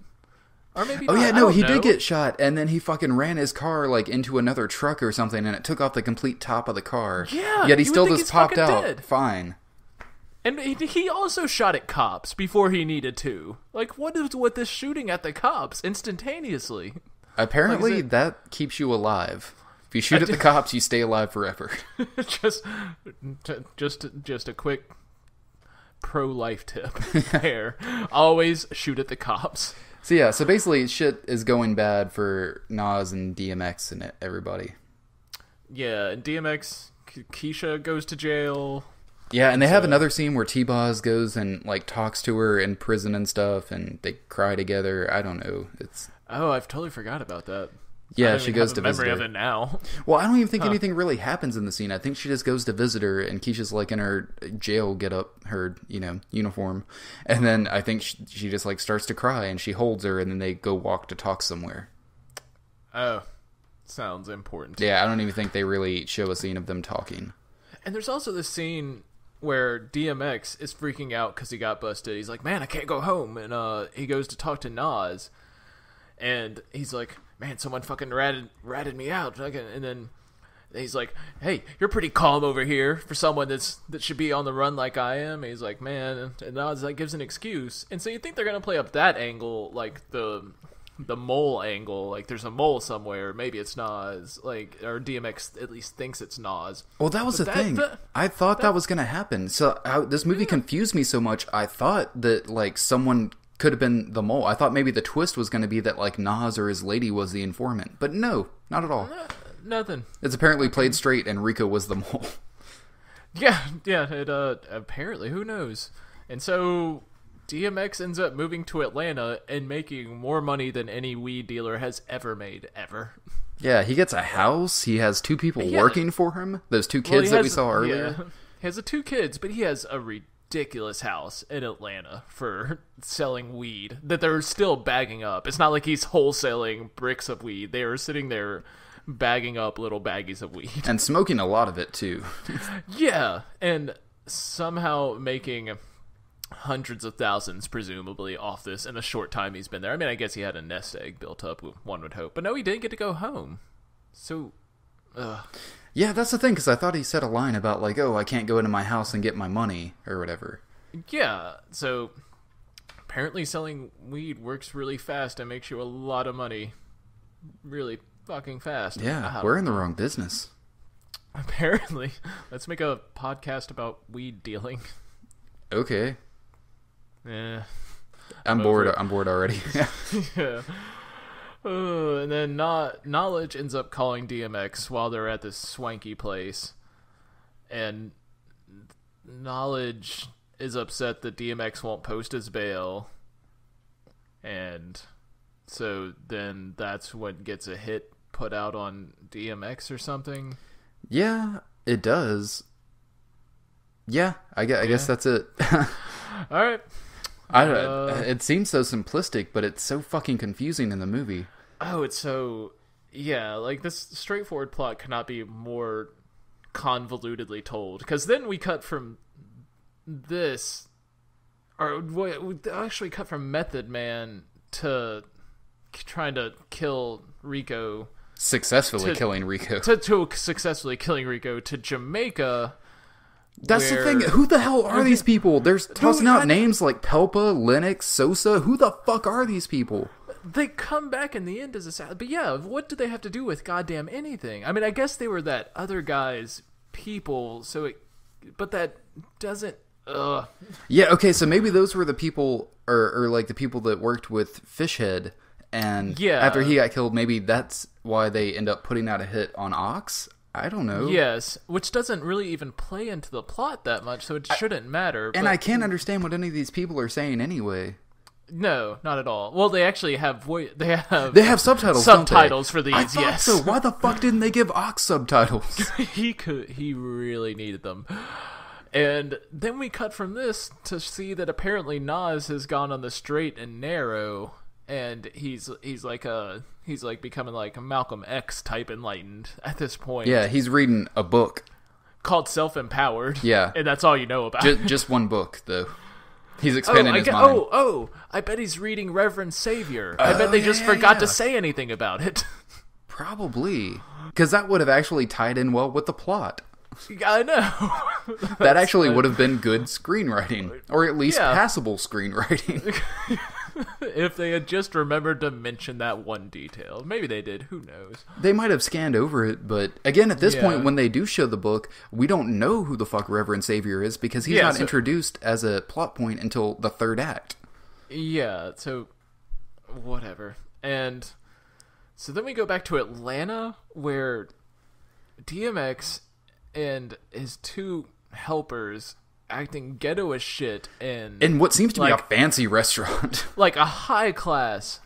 Or maybe not. Yeah, no, he did get shot, and then he fucking ran his car like into another truck or something, and it took off the complete top of the car. Yeah, yet he still just popped out dead. fine. And he also shot at cops before he needed to. Like, what is with this shooting at the cops instantaneously? Apparently, like, that keeps you alive. If you shoot at the cops, you stay alive forever. just a quick pro-life tip there. Always shoot at the cops. So basically, shit is going bad for Nas and DMX and everybody. Yeah, and DMX, Keisha goes to jail. Yeah, and they have another scene where T-Boz goes and like talks to her in prison and stuff, and they cry together. I don't know. I've totally forgot about that. Yeah, she goes to visit her. Memory of it now. Well, I don't even think anything really happens in the scene. I think she just goes to visit her, and Keisha's like in her jail get-up, her uniform, and then I think she just like starts to cry, and she holds her, and then they go walk to talk somewhere. Oh, sounds important. Yeah, I don't even think they really show a scene of them talking. And there's also this scene where DMX is freaking out because he got busted. He's like, man, I can't go home. And he goes to talk to Nas. And he's like, man, someone fucking ratted me out. And then he's like, hey, you're pretty calm over here for someone that should be on the run like I am. And he's like, man. And Nas like gives an excuse. And so you think they're going to play up that angle, like the mole angle, like there's a mole somewhere, maybe it's Nas, like, or DMX at least thinks it's Nas. Well, that was the thing. I thought that was going to happen. So this movie confused me so much. I thought that like someone could have been the mole. I thought maybe the twist was going to be that like Nas or his lady was the informant, but no, not at all. Nothing. It's apparently played straight, and Rico was the mole. Yeah. It apparently, who knows? And so DMX ends up moving to Atlanta and making more money than any weed dealer has ever made, ever. Yeah, he gets a house. He has 2 people working for him. Those 2 kids that we saw earlier. Yeah. He has 2 kids, but he has a ridiculous house in Atlanta for selling weed that they're still bagging up. It's not like he's wholesaling bricks of weed. They are sitting there bagging up little baggies of weed. And smoking a lot of it, too. Yeah, and somehow making hundreds of thousands, presumably, off this in the short time he's been there. I mean, I guess he had a nest egg built up, one would hope. But no, he didn't get to go home. So, yeah, that's the thing, because I thought he said a line about, like, oh, I can't go into my house and get my money, or whatever. Yeah, so apparently selling weed works really fast and makes you a lot of money really fucking fast. Yeah, we're in the wrong business. Apparently. Let's make a podcast about weed dealing. Okay. Yeah. I'm bored already. Yeah. And then Knowledge ends up calling DMX while they're at this swanky place. And Knowledge is upset that DMX won't post his bail. And so then that's what gets a hit put out on DMX or something. Yeah, it does. Yeah, I guess that's it. All right. It seems so simplistic, but it's so fucking confusing in the movie. Oh, it's so... Yeah, like, this straightforward plot cannot be more convolutedly told. Because then we cut from this... Or we actually cut from Method Man to trying to kill Rico... Successfully killing Rico. To successfully killing Rico to Jamaica... That's the thing. Who the hell are these people? They're tossing out names like Pelpa, Lennox, Sosa. Who the fuck are these people? They come back in the end as a... But yeah, what do they have to do with goddamn anything? I mean, I guess they were that other guy's people, so it... But that doesn't... Yeah, okay, so maybe those were the people, or like the people that worked with Fishhead, and after he got killed, maybe that's why they end up putting out a hit on Ox? I don't know. Yes, which doesn't really even play into the plot that much, so it shouldn't matter. And I can't understand what any of these people are saying anyway. No, not at all. Well, they actually have they have subtitles. Subtitles for these. I thought so. Why the fuck didn't they give Ox subtitles? He really needed them. And then we cut from this to see that apparently Nas has gone on the straight and narrow, and he's like becoming like a Malcolm X type enlightened at this point. Yeah, he's reading a book called Self-Empowered. Yeah, and that's all you know about. Just one book though. He's expanding his mind. I bet he's reading Reverend Savior. I bet they just forgot to say anything about it. Probably, because that would have actually tied in well with the plot. I know. That actually would have been good screenwriting, or at least passable screenwriting. If they had just remembered to mention that one detail. Maybe they did, who knows. They might have scanned over it, but again, at this point, when they do show the book, we don't know who the fuck Reverend Savior is, because he's not introduced as a plot point until the third act. Yeah, so whatever. And so then we go back to Atlanta, where DMX and his two helpers acting ghetto as shit in what seems to be a fancy restaurant. Like a high class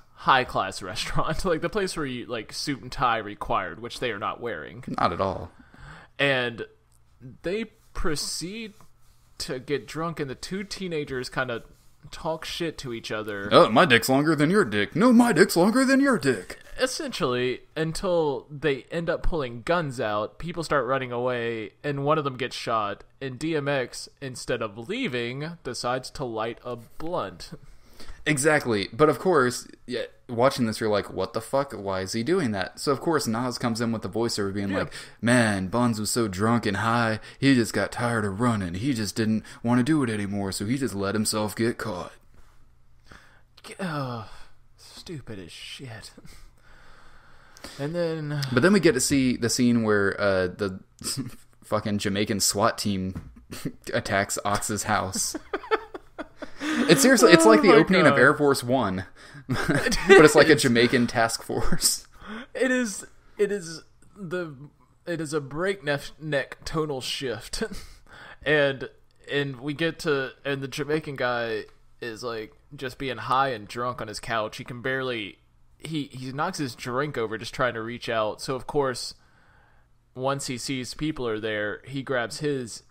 restaurant. Like the place where you, like, suit and tie required, which they are not wearing. Not at all. And they proceed to get drunk, and the two teenagers kind of talk shit to each other. Oh, my dick's longer than your dick. No, my dick's longer than your dick. Essentially, until they end up pulling guns out, people start running away, and one of them gets shot, and DMX, instead of leaving, decides to light a blunt. Exactly. But of course, watching this, you're like, what the fuck? Why is he doing that? So of course, Nas comes in with the voiceover being like, man, Buns was so drunk and high, he just got tired of running. He just didn't want to do it anymore, so he just let himself get caught. Stupid as shit. And then... But then we get to see the scene where the fucking Jamaican SWAT team attacks Ox's house. It's seriously, it's like the opening of Air Force One, but it's like a Jamaican task force. It is a breakneck tonal shift, and we get to, and the Jamaican guy is like just being high and drunk on his couch. He can barely, he knocks his drink over just trying to reach out. So of course, once he sees people are there, he grabs his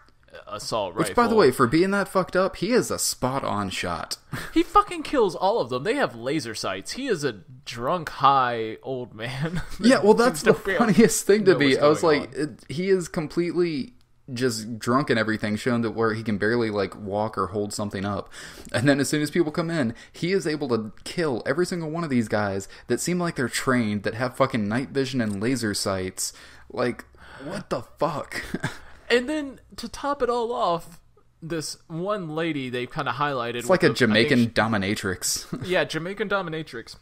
assault rifle. Which, by the way, for being that fucked up, he is a spot-on shot. He fucking kills all of them. They have laser sights. He is a drunk, high old man. Yeah, well, that's the funniest thing to me. I was like, he is completely just drunk and everything, shown that where he can barely, like, walk or hold something up. And then as soon as people come in, he is able to kill every single one of these guys that seem like they're trained, that have fucking night vision and laser sights. Like, what the fuck? And then, to top it all off, this one lady they've kind of highlighted... It's like a Jamaican dominatrix. Yeah, Jamaican dominatrix.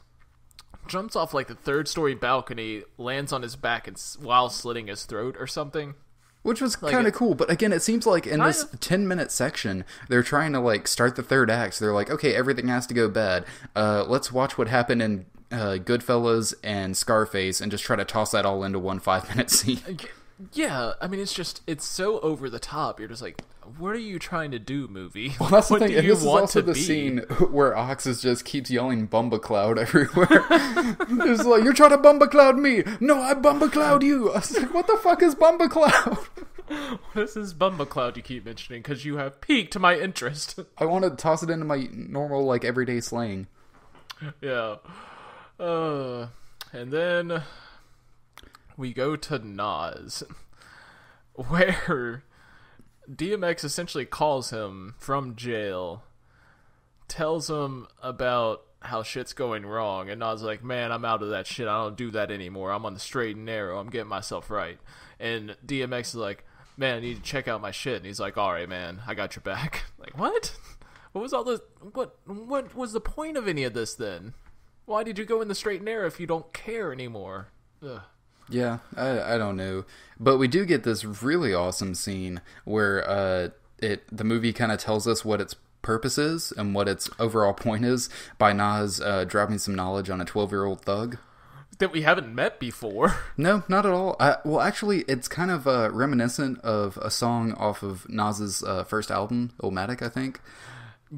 Jumps off, like, the third-story balcony, lands on his back while slitting his throat or something. Which was kind of cool, but again, it seems like in this 10-minute section, they're trying to, like, start the third act. So they're like, okay, everything has to go bad. Let's watch what happened in Goodfellas and Scarface and just try to toss that all into one 5-minute scene. Yeah, I mean, it's so over the top. You're just like, what are you trying to do, movie? Well, that's the thing, and this is also the scene where Oxus just keeps yelling Bumbacloud everywhere. It's like, you're trying to Bumbacloud me! No, I Bumbacloud you! I was like, what the fuck is Bumbacloud? What is this Bumbacloud you keep mentioning? Because you have piqued my interest. I want to toss it into my normal, like, everyday slang. Yeah. And then... we go to Nas, where DMX essentially calls him from jail, tells him about how shit's going wrong, and Nas is like, man, I'm out of that shit. I don't do that anymore. I'm on the straight and narrow. I'm getting myself right. And DMX is like, man, I need to check out my shit. And he's like, all right, man, I got your back. Like, what? What was all this? What was the point of any of this then? Why did you go in the straight and narrow if you don't care anymore? Ugh. Yeah, I don't know. But we do get this really awesome scene where the movie kind of tells us what its purpose is and what its overall point is by Nas dropping some knowledge on a 12-year-old thug. That we haven't met before. No, not at all. Well, actually, it's kind of reminiscent of a song off of Nas's first album, Illmatic, I think.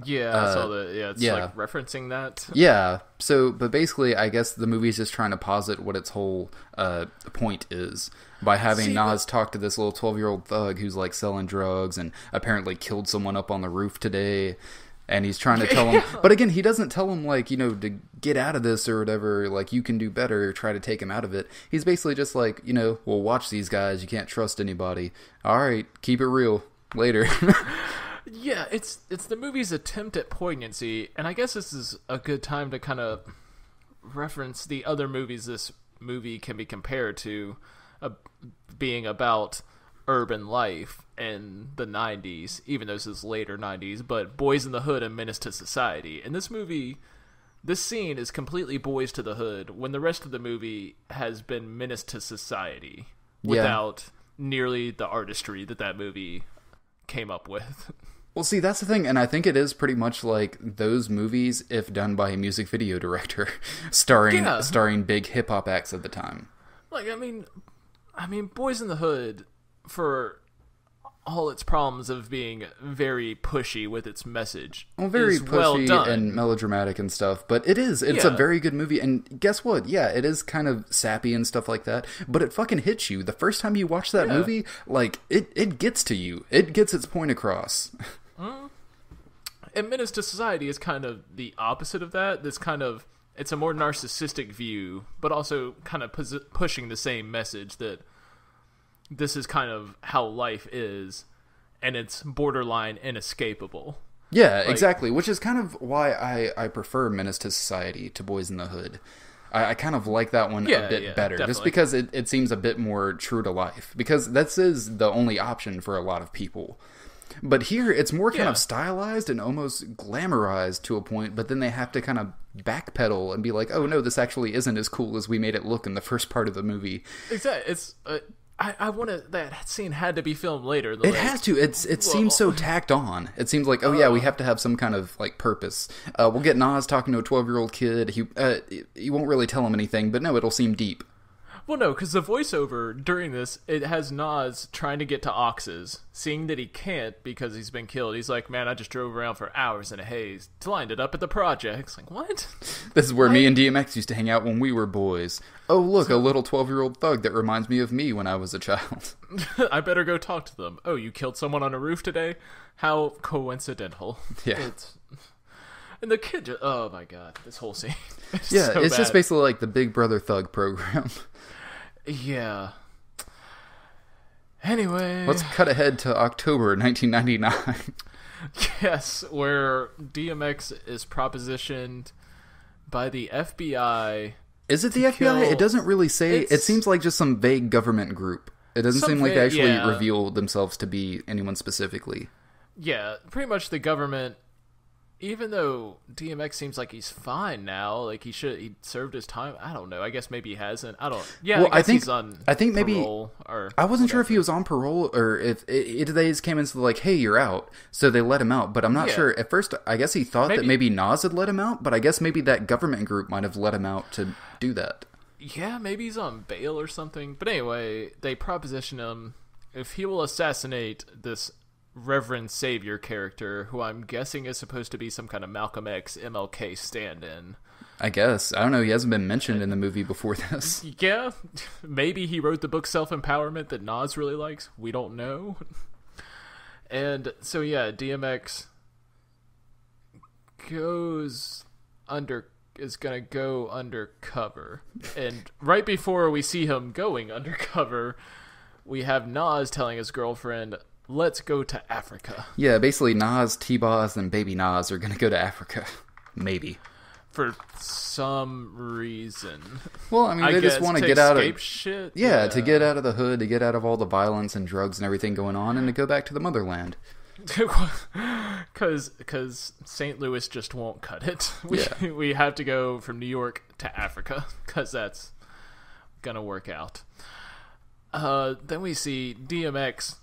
Yeah, I saw that. Yeah, it's like referencing that. Yeah. So, but basically, I guess the movie's just trying to posit what its whole point is by having Nas talk to this little 12-year-old thug who's like selling drugs and apparently killed someone up on the roof today. And he's trying to tell him, but again, he doesn't tell him, like, you know, to get out of this or whatever, like, you can do better, or try to take him out of it. He's basically just like, you know, well, watch these guys, you can't trust anybody. All right, keep it real. Later. Yeah, it's the movie's attempt at poignancy, and I guess this is a good time to kind of reference the other movies this movie can be compared to, being about urban life in the 90s, even though this is later 90s, but Boys in the Hood and Menace to Society. In this movie, this scene is completely Boys to the Hood when the rest of the movie has been Menace to Society without nearly the artistry that movie came up with. Well, see, that's the thing, and I think it is pretty much like those movies if done by a music video director starring big hip-hop acts at the time. Like, I mean, Boys in the Hood, for all its problems of being very pushy with its message, very is pushy well done. And melodramatic and stuff, but it's a very good movie, and guess what? Yeah, it is kind of sappy and stuff like that, but it fucking hits you. The first time you watch that movie, like, it gets to you. It gets its point across. And Menace to Society is kind of the opposite of that. It's a more narcissistic view, but also kind of pushing the same message that this is kind of how life is, and it's borderline inescapable. Yeah, exactly, which is kind of why I prefer Menace to Society to Boys in the Hood. I kind of like that one a bit better, definitely. just because it seems a bit more true to life, because this is the only option for a lot of people. But here, it's more kind of stylized and almost glamorized to a point, but then they have to kind of backpedal and be like, oh no, this actually isn't as cool as we made it look in the first part of the movie. Exactly. It's... I wanted that scene had to be filmed later. It has to. It seems so tacked on. It seems like, we have to have some kind of like purpose. We'll get Nas talking to a 12-year-old kid. He won't really tell him anything, but no, it'll seem deep. Well, no, because the voiceover during this, it has Nas trying to get to Ox's, seeing that he can't because he's been killed. He's like, man, I just drove around for hours in a haze till I ended up at the projects. Like, what? This is where me and DMX used to hang out when we were boys. Oh, look, a little 12-year-old thug that reminds me of me when I was a child. I better go talk to them. Oh, you killed someone on a roof today? How coincidental. Yeah. And the kid oh my god, this whole scene. It's just basically like the Big Brother Thug program. Yeah. Anyway. Let's cut ahead to October 1999. Yes, where DMX is propositioned by the FBI. Is it the FBI? It doesn't really say. It seems like just some vague government group. It doesn't seem like they actually reveal themselves to be anyone specifically. Yeah, pretty much the government. Even though DMX seems like he's fine now, like he served his time. I don't know. I guess maybe he hasn't. I don't. Yeah, well, I guess he's on. I think maybe. Parole or I wasn't sure if he was on parole or if they just came in and like, "Hey, you're out," so they let him out. But I'm not sure. At first, I guess he thought that maybe Nas had let him out, but I guess maybe that government group might have let him out to do that. Yeah, maybe he's on bail or something. But anyway, they proposition him if he will assassinate this Reverend Savior character, who I'm guessing is supposed to be some kind of Malcolm X MLK stand-in. I guess. I don't know. He hasn't been mentioned in the movie before this. Yeah. Maybe he wrote the book Self-Empowerment that Nas really likes. We don't know. And so, yeah, DMX is going to go undercover. And right before we see him going undercover, we have Nas telling his girlfriend, let's go to Africa. Yeah, basically Nas, T-Boz, and Baby Nas are going to go to Africa. Maybe. For some reason. Well, I mean, they just want to get out of... shit? Yeah, to get out of the hood, to get out of all the violence and drugs and everything going on, and to go back to the motherland. Because St. Louis just won't cut it. We have to go from New York to Africa, because that's going to work out. Then we see DMX...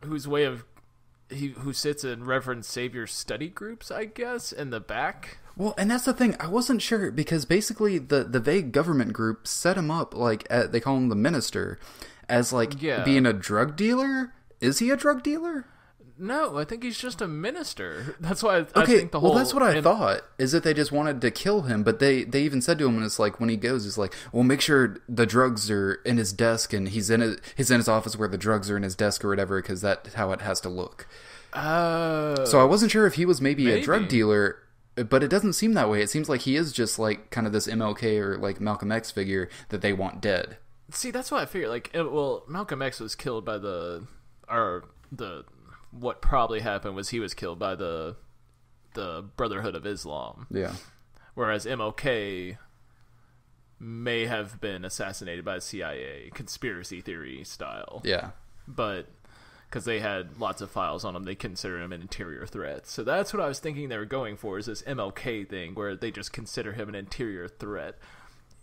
who sits in Reverend Savior's study groups, I guess, in the back. Well, and that's the thing. I wasn't sure, because basically the vague government group set him up, like, they call him the minister, as, like, being a drug dealer? Is he a drug dealer? No, I think he's just a minister. That's why I think the whole... Well, that's what I thought, is that they just wanted to kill him, but they even said to him, and it's like, when he goes, it's like, well, make sure the drugs are in his desk, and he's in his office where the drugs are in his desk or whatever, because that's how it has to look. Oh. So I wasn't sure if he was maybe a drug dealer, but it doesn't seem that way. It seems like he is just, like, kind of this MLK or, like, Malcolm X figure that they want dead. See, that's what I figured. Like, Malcolm X was killed by what probably happened was he was killed by the Brotherhood of Islam. Yeah. Whereas MLK may have been assassinated by the CIA, conspiracy theory style. Yeah. but because they had lots of files on him, they consider him an interior threat. So that's what I was thinking they were going for, is this MLK thing where they just consider him an interior threat,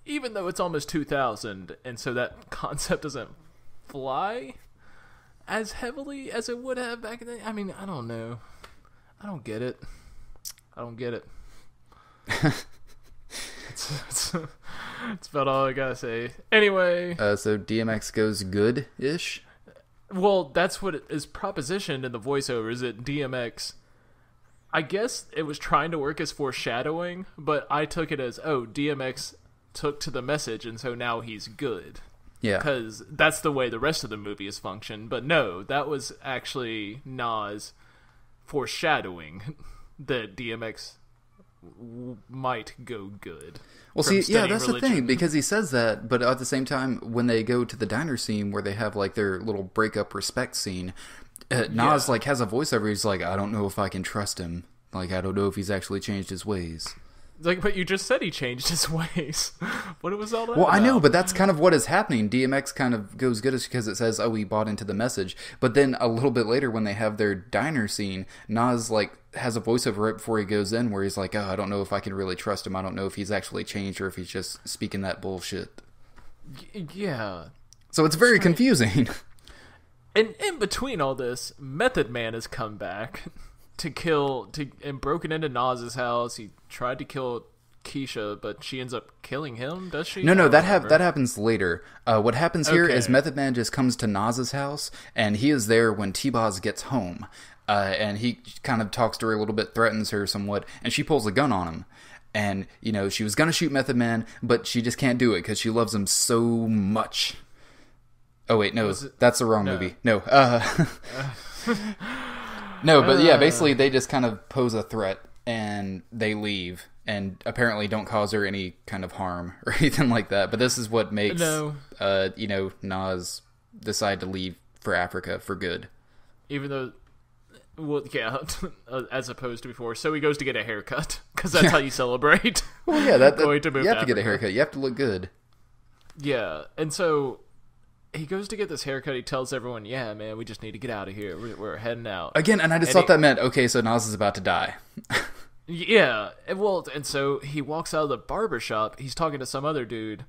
even though it's almost 2000, and so that concept doesn't fly as heavily as it would have back in the... I mean, I don't know. I don't get it. It's about all I gotta say. Anyway. So DMX goes good-ish? Well, that's what it is propositioned in the voiceover, is that DMX... I guess it was trying to work as foreshadowing, but I took it as, DMX took to the message, and so now he's good. Yeah. Because that's the way the rest of the movie is functioned. But no, that was actually Nas foreshadowing that DMX might go good. Well, see, yeah, that's religion. The thing, because he says that, but at the same time, when they go to the diner scene where they have, like, their little breakup respect scene, Nas, like, has a voiceover. He's like, I don't know if I can trust him. Like, I don't know if he's actually changed his ways. Like, but you just said he changed his ways. What was all that Well, about? I know, but that's kind of what is happening. DMX kind of goes good because it says, he bought into the message. But then a little bit later when they have their diner scene, Nas, like, has a voiceover right before he goes in where he's like, I don't know if I can really trust him. I don't know if he's actually changed or if he's just speaking that bullshit. Yeah. So it's very confusing. And in between all this, Method Man has come back and broken into Nas's house. He tried to kill Keisha, but she ends up killing him, does she? No, that happens later. What happens here is Method Man just comes to Nas's house, and he is there when T-Boz gets home. And he kind of talks to her a little bit, threatens her somewhat, and she pulls a gun on him. And, she was going to shoot Method Man, but she just can't do it because she loves him so much. Oh, wait, no, that's the wrong movie. No. No, but yeah, basically they just kind of pose a threat, and they leave, and apparently don't cause her any kind of harm or anything like that. But this is what makes, Nas decide to leave for Africa for good. Even though... Well, yeah, as opposed to before. So he goes to get a haircut, because that's how you celebrate. Well, yeah, you have to get a haircut. You have to look good. Yeah, and so he goes to get this haircut. He tells everyone, yeah, man, we just need to get out of here. We're heading out. Again, and I just thought that meant, okay, so Nas is about to die. Yeah, and so he walks out of the barbershop. He's talking to some other dude.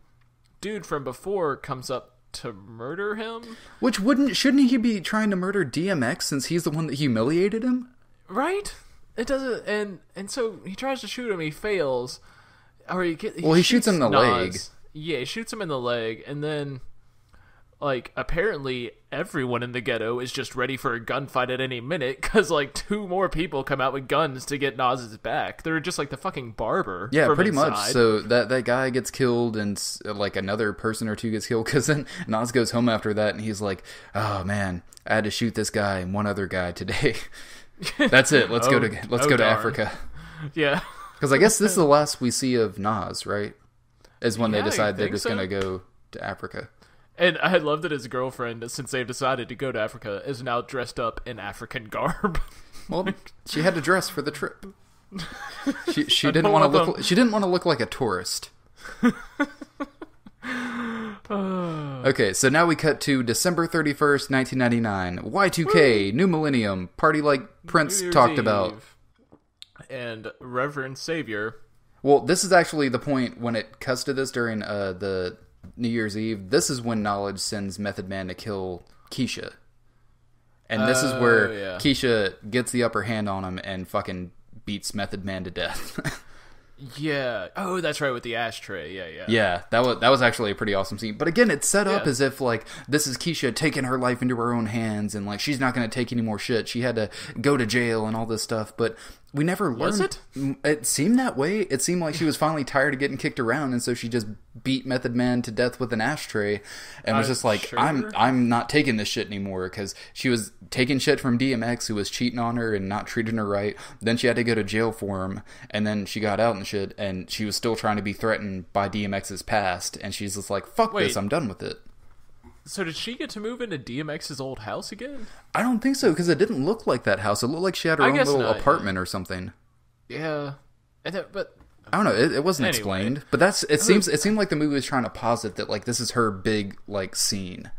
Dude from before comes up to murder him. Which shouldn't he be trying to murder DMX since he's the one that humiliated him? Right? It doesn't, and so he tries to shoot him. He fails, or he shoots him in the leg. Yeah, he shoots him in the leg, and then, like, apparently everyone in the ghetto is just ready for a gunfight at any minute, because, like, 2 more people come out with guns to get Nas's back. They're just like the fucking barber. Yeah, pretty inside. much. So that guy gets killed, and, like, another person or 2 gets killed, because then Nas goes home after that, and he's like, oh, man, I had to shoot this guy and one other guy today. That's it. Let's go to Africa. Yeah. Because I guess this is the last we see of Nas, right? Is when they decide they're just going to go to Africa. And I love that his girlfriend, since they've decided to go to Africa, is now dressed up in African garb. Well, she had to dress for the trip. She didn't want to look. She didn't want to look like a tourist. Okay, so now we cut to December 31st, 1999. Y2K, New Millennium, party like Prince talked about. And Reverend Savior. Well, this is actually the point when it cuts to this during the New Year's Eve. This is when Knowledge sends Method Man to kill Keisha. And this is where Keisha gets the upper hand on him and fucking beats Method Man to death. Yeah. Oh, that's right, with the ashtray. Yeah. Yeah, that was actually a pretty awesome scene. But again, it's set up as if, like, this is Keisha taking her life into her own hands, and, like, she's not going to take any more shit. She had to go to jail and all this stuff, but we never learned. Was it? It seemed that way. It seemed like she was finally tired of getting kicked around, and so she just beat Method Man to death with an ashtray, and was just like, sure? I'm not taking this shit anymore, because she was taking shit from DMX, who was cheating on her and not treating her right. Then she had to go to jail for him, and then she got out and shit, and she was still trying to be threatened by DMX's past, and she's just like, fuck this, I'm done with it. So did she get to move into DMX's old house again? I don't think so, because it didn't look like that house. It looked like she had her own little apartment or something. Yeah, but I don't know. It wasn't explained, but it seemed like the movie was trying to posit that, like, this is her big, like, scene.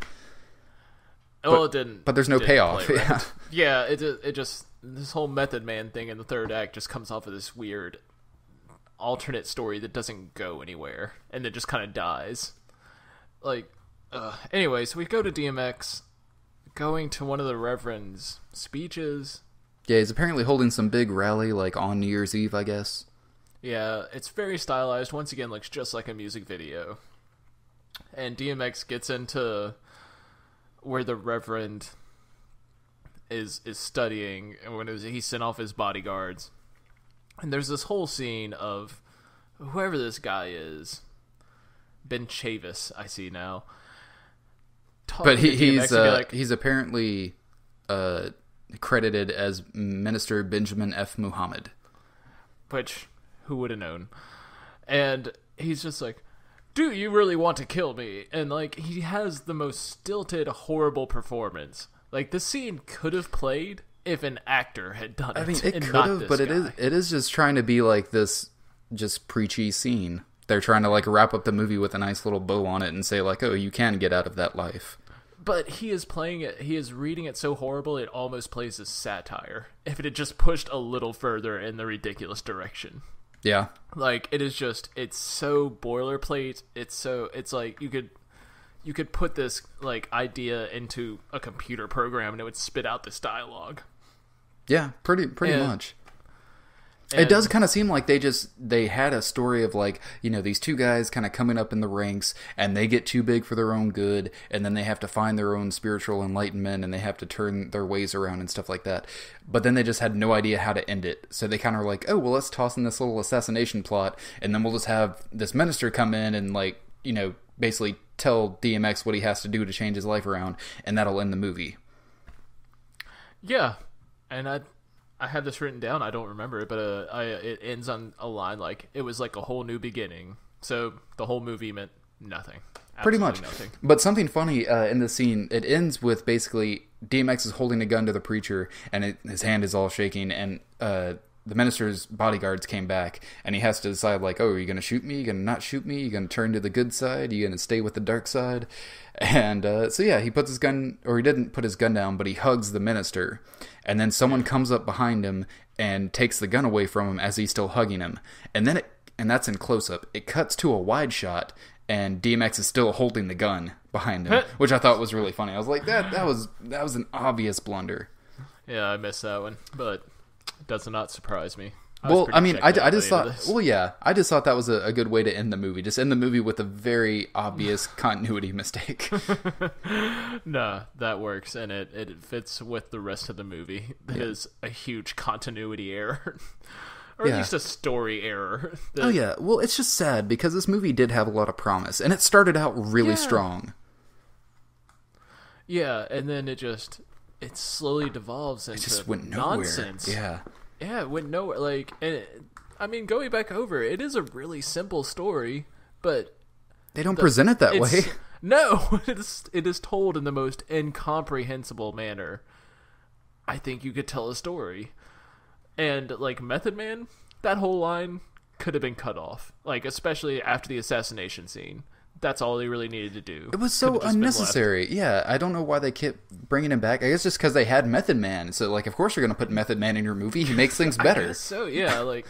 Well, it didn't. But there's no didn't payoff. play right. Yeah. Yeah, it just this whole Method Man thing in the third act just comes off of this weird alternate story that doesn't go anywhere, and it just kind of dies. Like, anyway, so we go to DMX, going to one of the Reverend's speeches. Yeah, he's apparently holding some big rally, like, on New Year's Eve, I guess. Yeah, it's very stylized. Once again, looks just like a music video. And DMX gets into where the Reverend is studying, and when he sent off his bodyguards. And there's this whole scene of whoever this guy is, Ben Chavis, I see now. But he's apparently credited as Minister Benjamin F. Muhammad. Which, who would have known? And he's just like, do you really want to kill me? And, like, he has the most stilted, horrible performance. Like, the scene could have played if an actor had done it. I mean, it could have, but it is just trying to be like this just preachy scene. They're trying to, like, wrap up the movie with a nice little bow on it and say, like, oh, you can get out of that life. But he is playing it, he is reading it so horrible, it almost plays as satire. If it had just pushed a little further in the ridiculous direction. Yeah. Like, it is just, it's so boilerplate, it's like, you could put this, like, idea into a computer program and it would spit out this dialogue. Yeah, pretty much. It does kind of seem like they had a story of, like, you know, these two guys kind of coming up in the ranks and they get too big for their own good, and then they have to find their own spiritual enlightenment and they have to turn their ways around and stuff like that. But then they just had no idea how to end it. So they kind of were like, oh, well, let's toss in this little assassination plot, and then we'll just have this minister come in and, like, you know, basically tell DMX what he has to do to change his life around, and that'll end the movie. Yeah, and I had this written down. I don't remember it, but it ends on a line like, it was like a whole new beginning. So the whole movie meant nothing. Pretty much. Nothing. But something funny in the scene, it ends with basically DMX is holding a gun to the preacher, and his hand is all shaking, and the minister's bodyguards came back, and he has to decide, like, oh, are you going to shoot me? Are you going to not shoot me? Are you going to turn to the good side? Are you going to stay with the dark side? And so, yeah, he puts his gun, or he didn't put his gun down, but he hugs the minister. And then someone comes up behind him and takes the gun away from him as he's still hugging him. And then and that's in close-up. It cuts to a wide shot, and DMX is still holding the gun behind him, which I thought was really funny. I was like, that was an obvious blunder. Yeah, I missed that one, but it does not surprise me. Well, I mean, I just thought, well, yeah, I just thought that was a good way to end the movie. Just end the movie with a very obvious continuity mistake. No, that works, and it fits with the rest of the movie. It is a huge continuity error. Or at least a story error. Oh, yeah. Well, it's just sad, because this movie did have a lot of promise, and it started out really strong. Yeah, and then it slowly devolves into nonsense. Yeah. Yeah, it went nowhere. Like, I mean, going back over, it is a really simple story, but they don't present it that way. No, it is told in the most incomprehensible manner. I think you could tell a story, and like Method Man, that whole line could have been cut off. Like, especially after the assassination scene. That's all they really needed to do. It was so unnecessary. Yeah, I don't know why they kept bringing him back. I guess just because they had Method Man. So, like, of course you're going to put Method Man in your movie. He makes things better. I guess so, yeah. Like,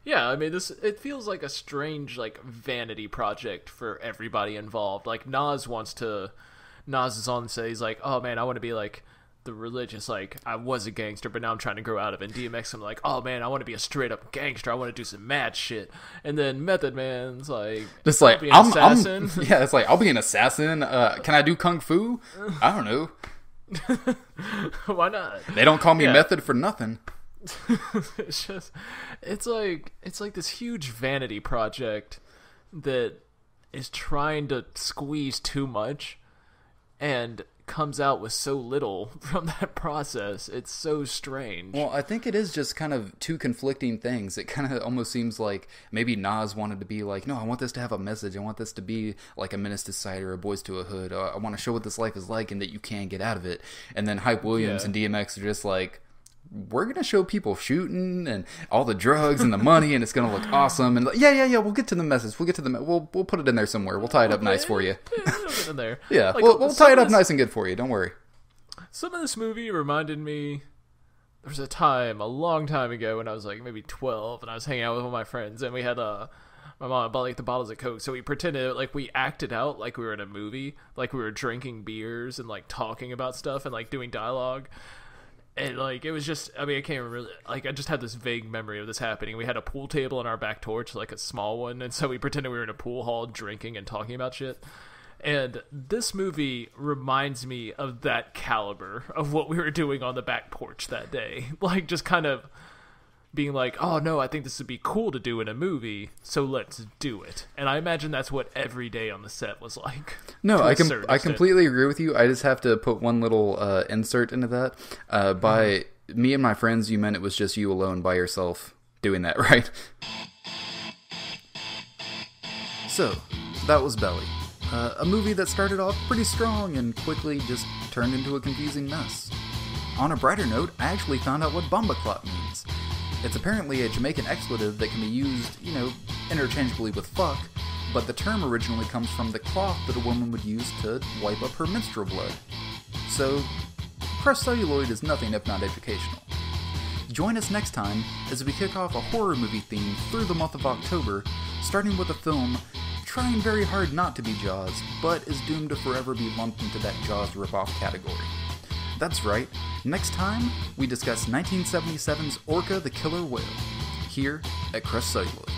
yeah, I mean, it feels like a strange, like, vanity project for everybody involved. Like, Nas is on to say, he's like, oh, man, I want to be, like, the religious, like, I was a gangster, but now I'm trying to grow out of it. And DMX, I'm like, oh man, I want to be a straight up gangster. I want to do some mad shit. And then Method Man's like, just like, be an assassin. Yeah, it's like, I'll be an assassin. Can I do kung fu? I don't know. Why not? They don't call me Method for nothing. it's like this huge vanity project that is trying to squeeze too much and comes out with so little from that process. It's so strange. Well, I think it is just kind of two conflicting things. It kind of almost seems like maybe Nas wanted to be like, no, I want this to have a message. I want this to be like a Menace to Society or a Boys to a Hood. I want to show what this life is like and that you can get out of it. And then Hype Williams and DMX are just like, we're going to show people shooting and all the drugs and the money, and it's going to look awesome. And yeah, we'll get to the message. We'll put it in there somewhere. We'll tie it up nice for you. It'll get in there. Yeah, like, we'll tie it up nice and good for you. Don't worry. Some of this movie reminded me. There was a time, a long time ago, when I was like maybe 12, and I was hanging out with one of my friends, and we had my mom bought like the bottles of Coke, so we pretended like we acted out like we were in a movie, like we were drinking beers and like talking about stuff and like doing dialogue. And like it was just, I mean, I can't really, like, I just had this vague memory of this happening. We had a pool table on our back porch, like a small one, and so we pretended we were in a pool hall drinking and talking about shit. And this movie reminds me of that caliber of what we were doing on the back porch that day. Like, just kind of being like, oh no, I think this would be cool to do in a movie, so let's do it. And I imagine that's what every day on the set was like. No, I completely agree with you. I just have to put one little insert into that. By me and my friends, you meant it was just you alone by yourself doing that, right? So, that was Belly. A movie that started off pretty strong and quickly just turned into a confusing mess. On a brighter note, I actually found out what bombaclot means. It's apparently a Jamaican expletive that can be used, interchangeably with fuck, but the term originally comes from the cloth that a woman would use to wipe up her menstrual blood. So, crushed celluloid is nothing if not educational. Join us next time as we kick off a horror movie theme through the month of October, starting with a film trying very hard not to be Jaws, but is doomed to forever be lumped into that Jaws ripoff category. That's right, next time we discuss 1977's Orca the Killer Whale, here at Crushed Celluloid.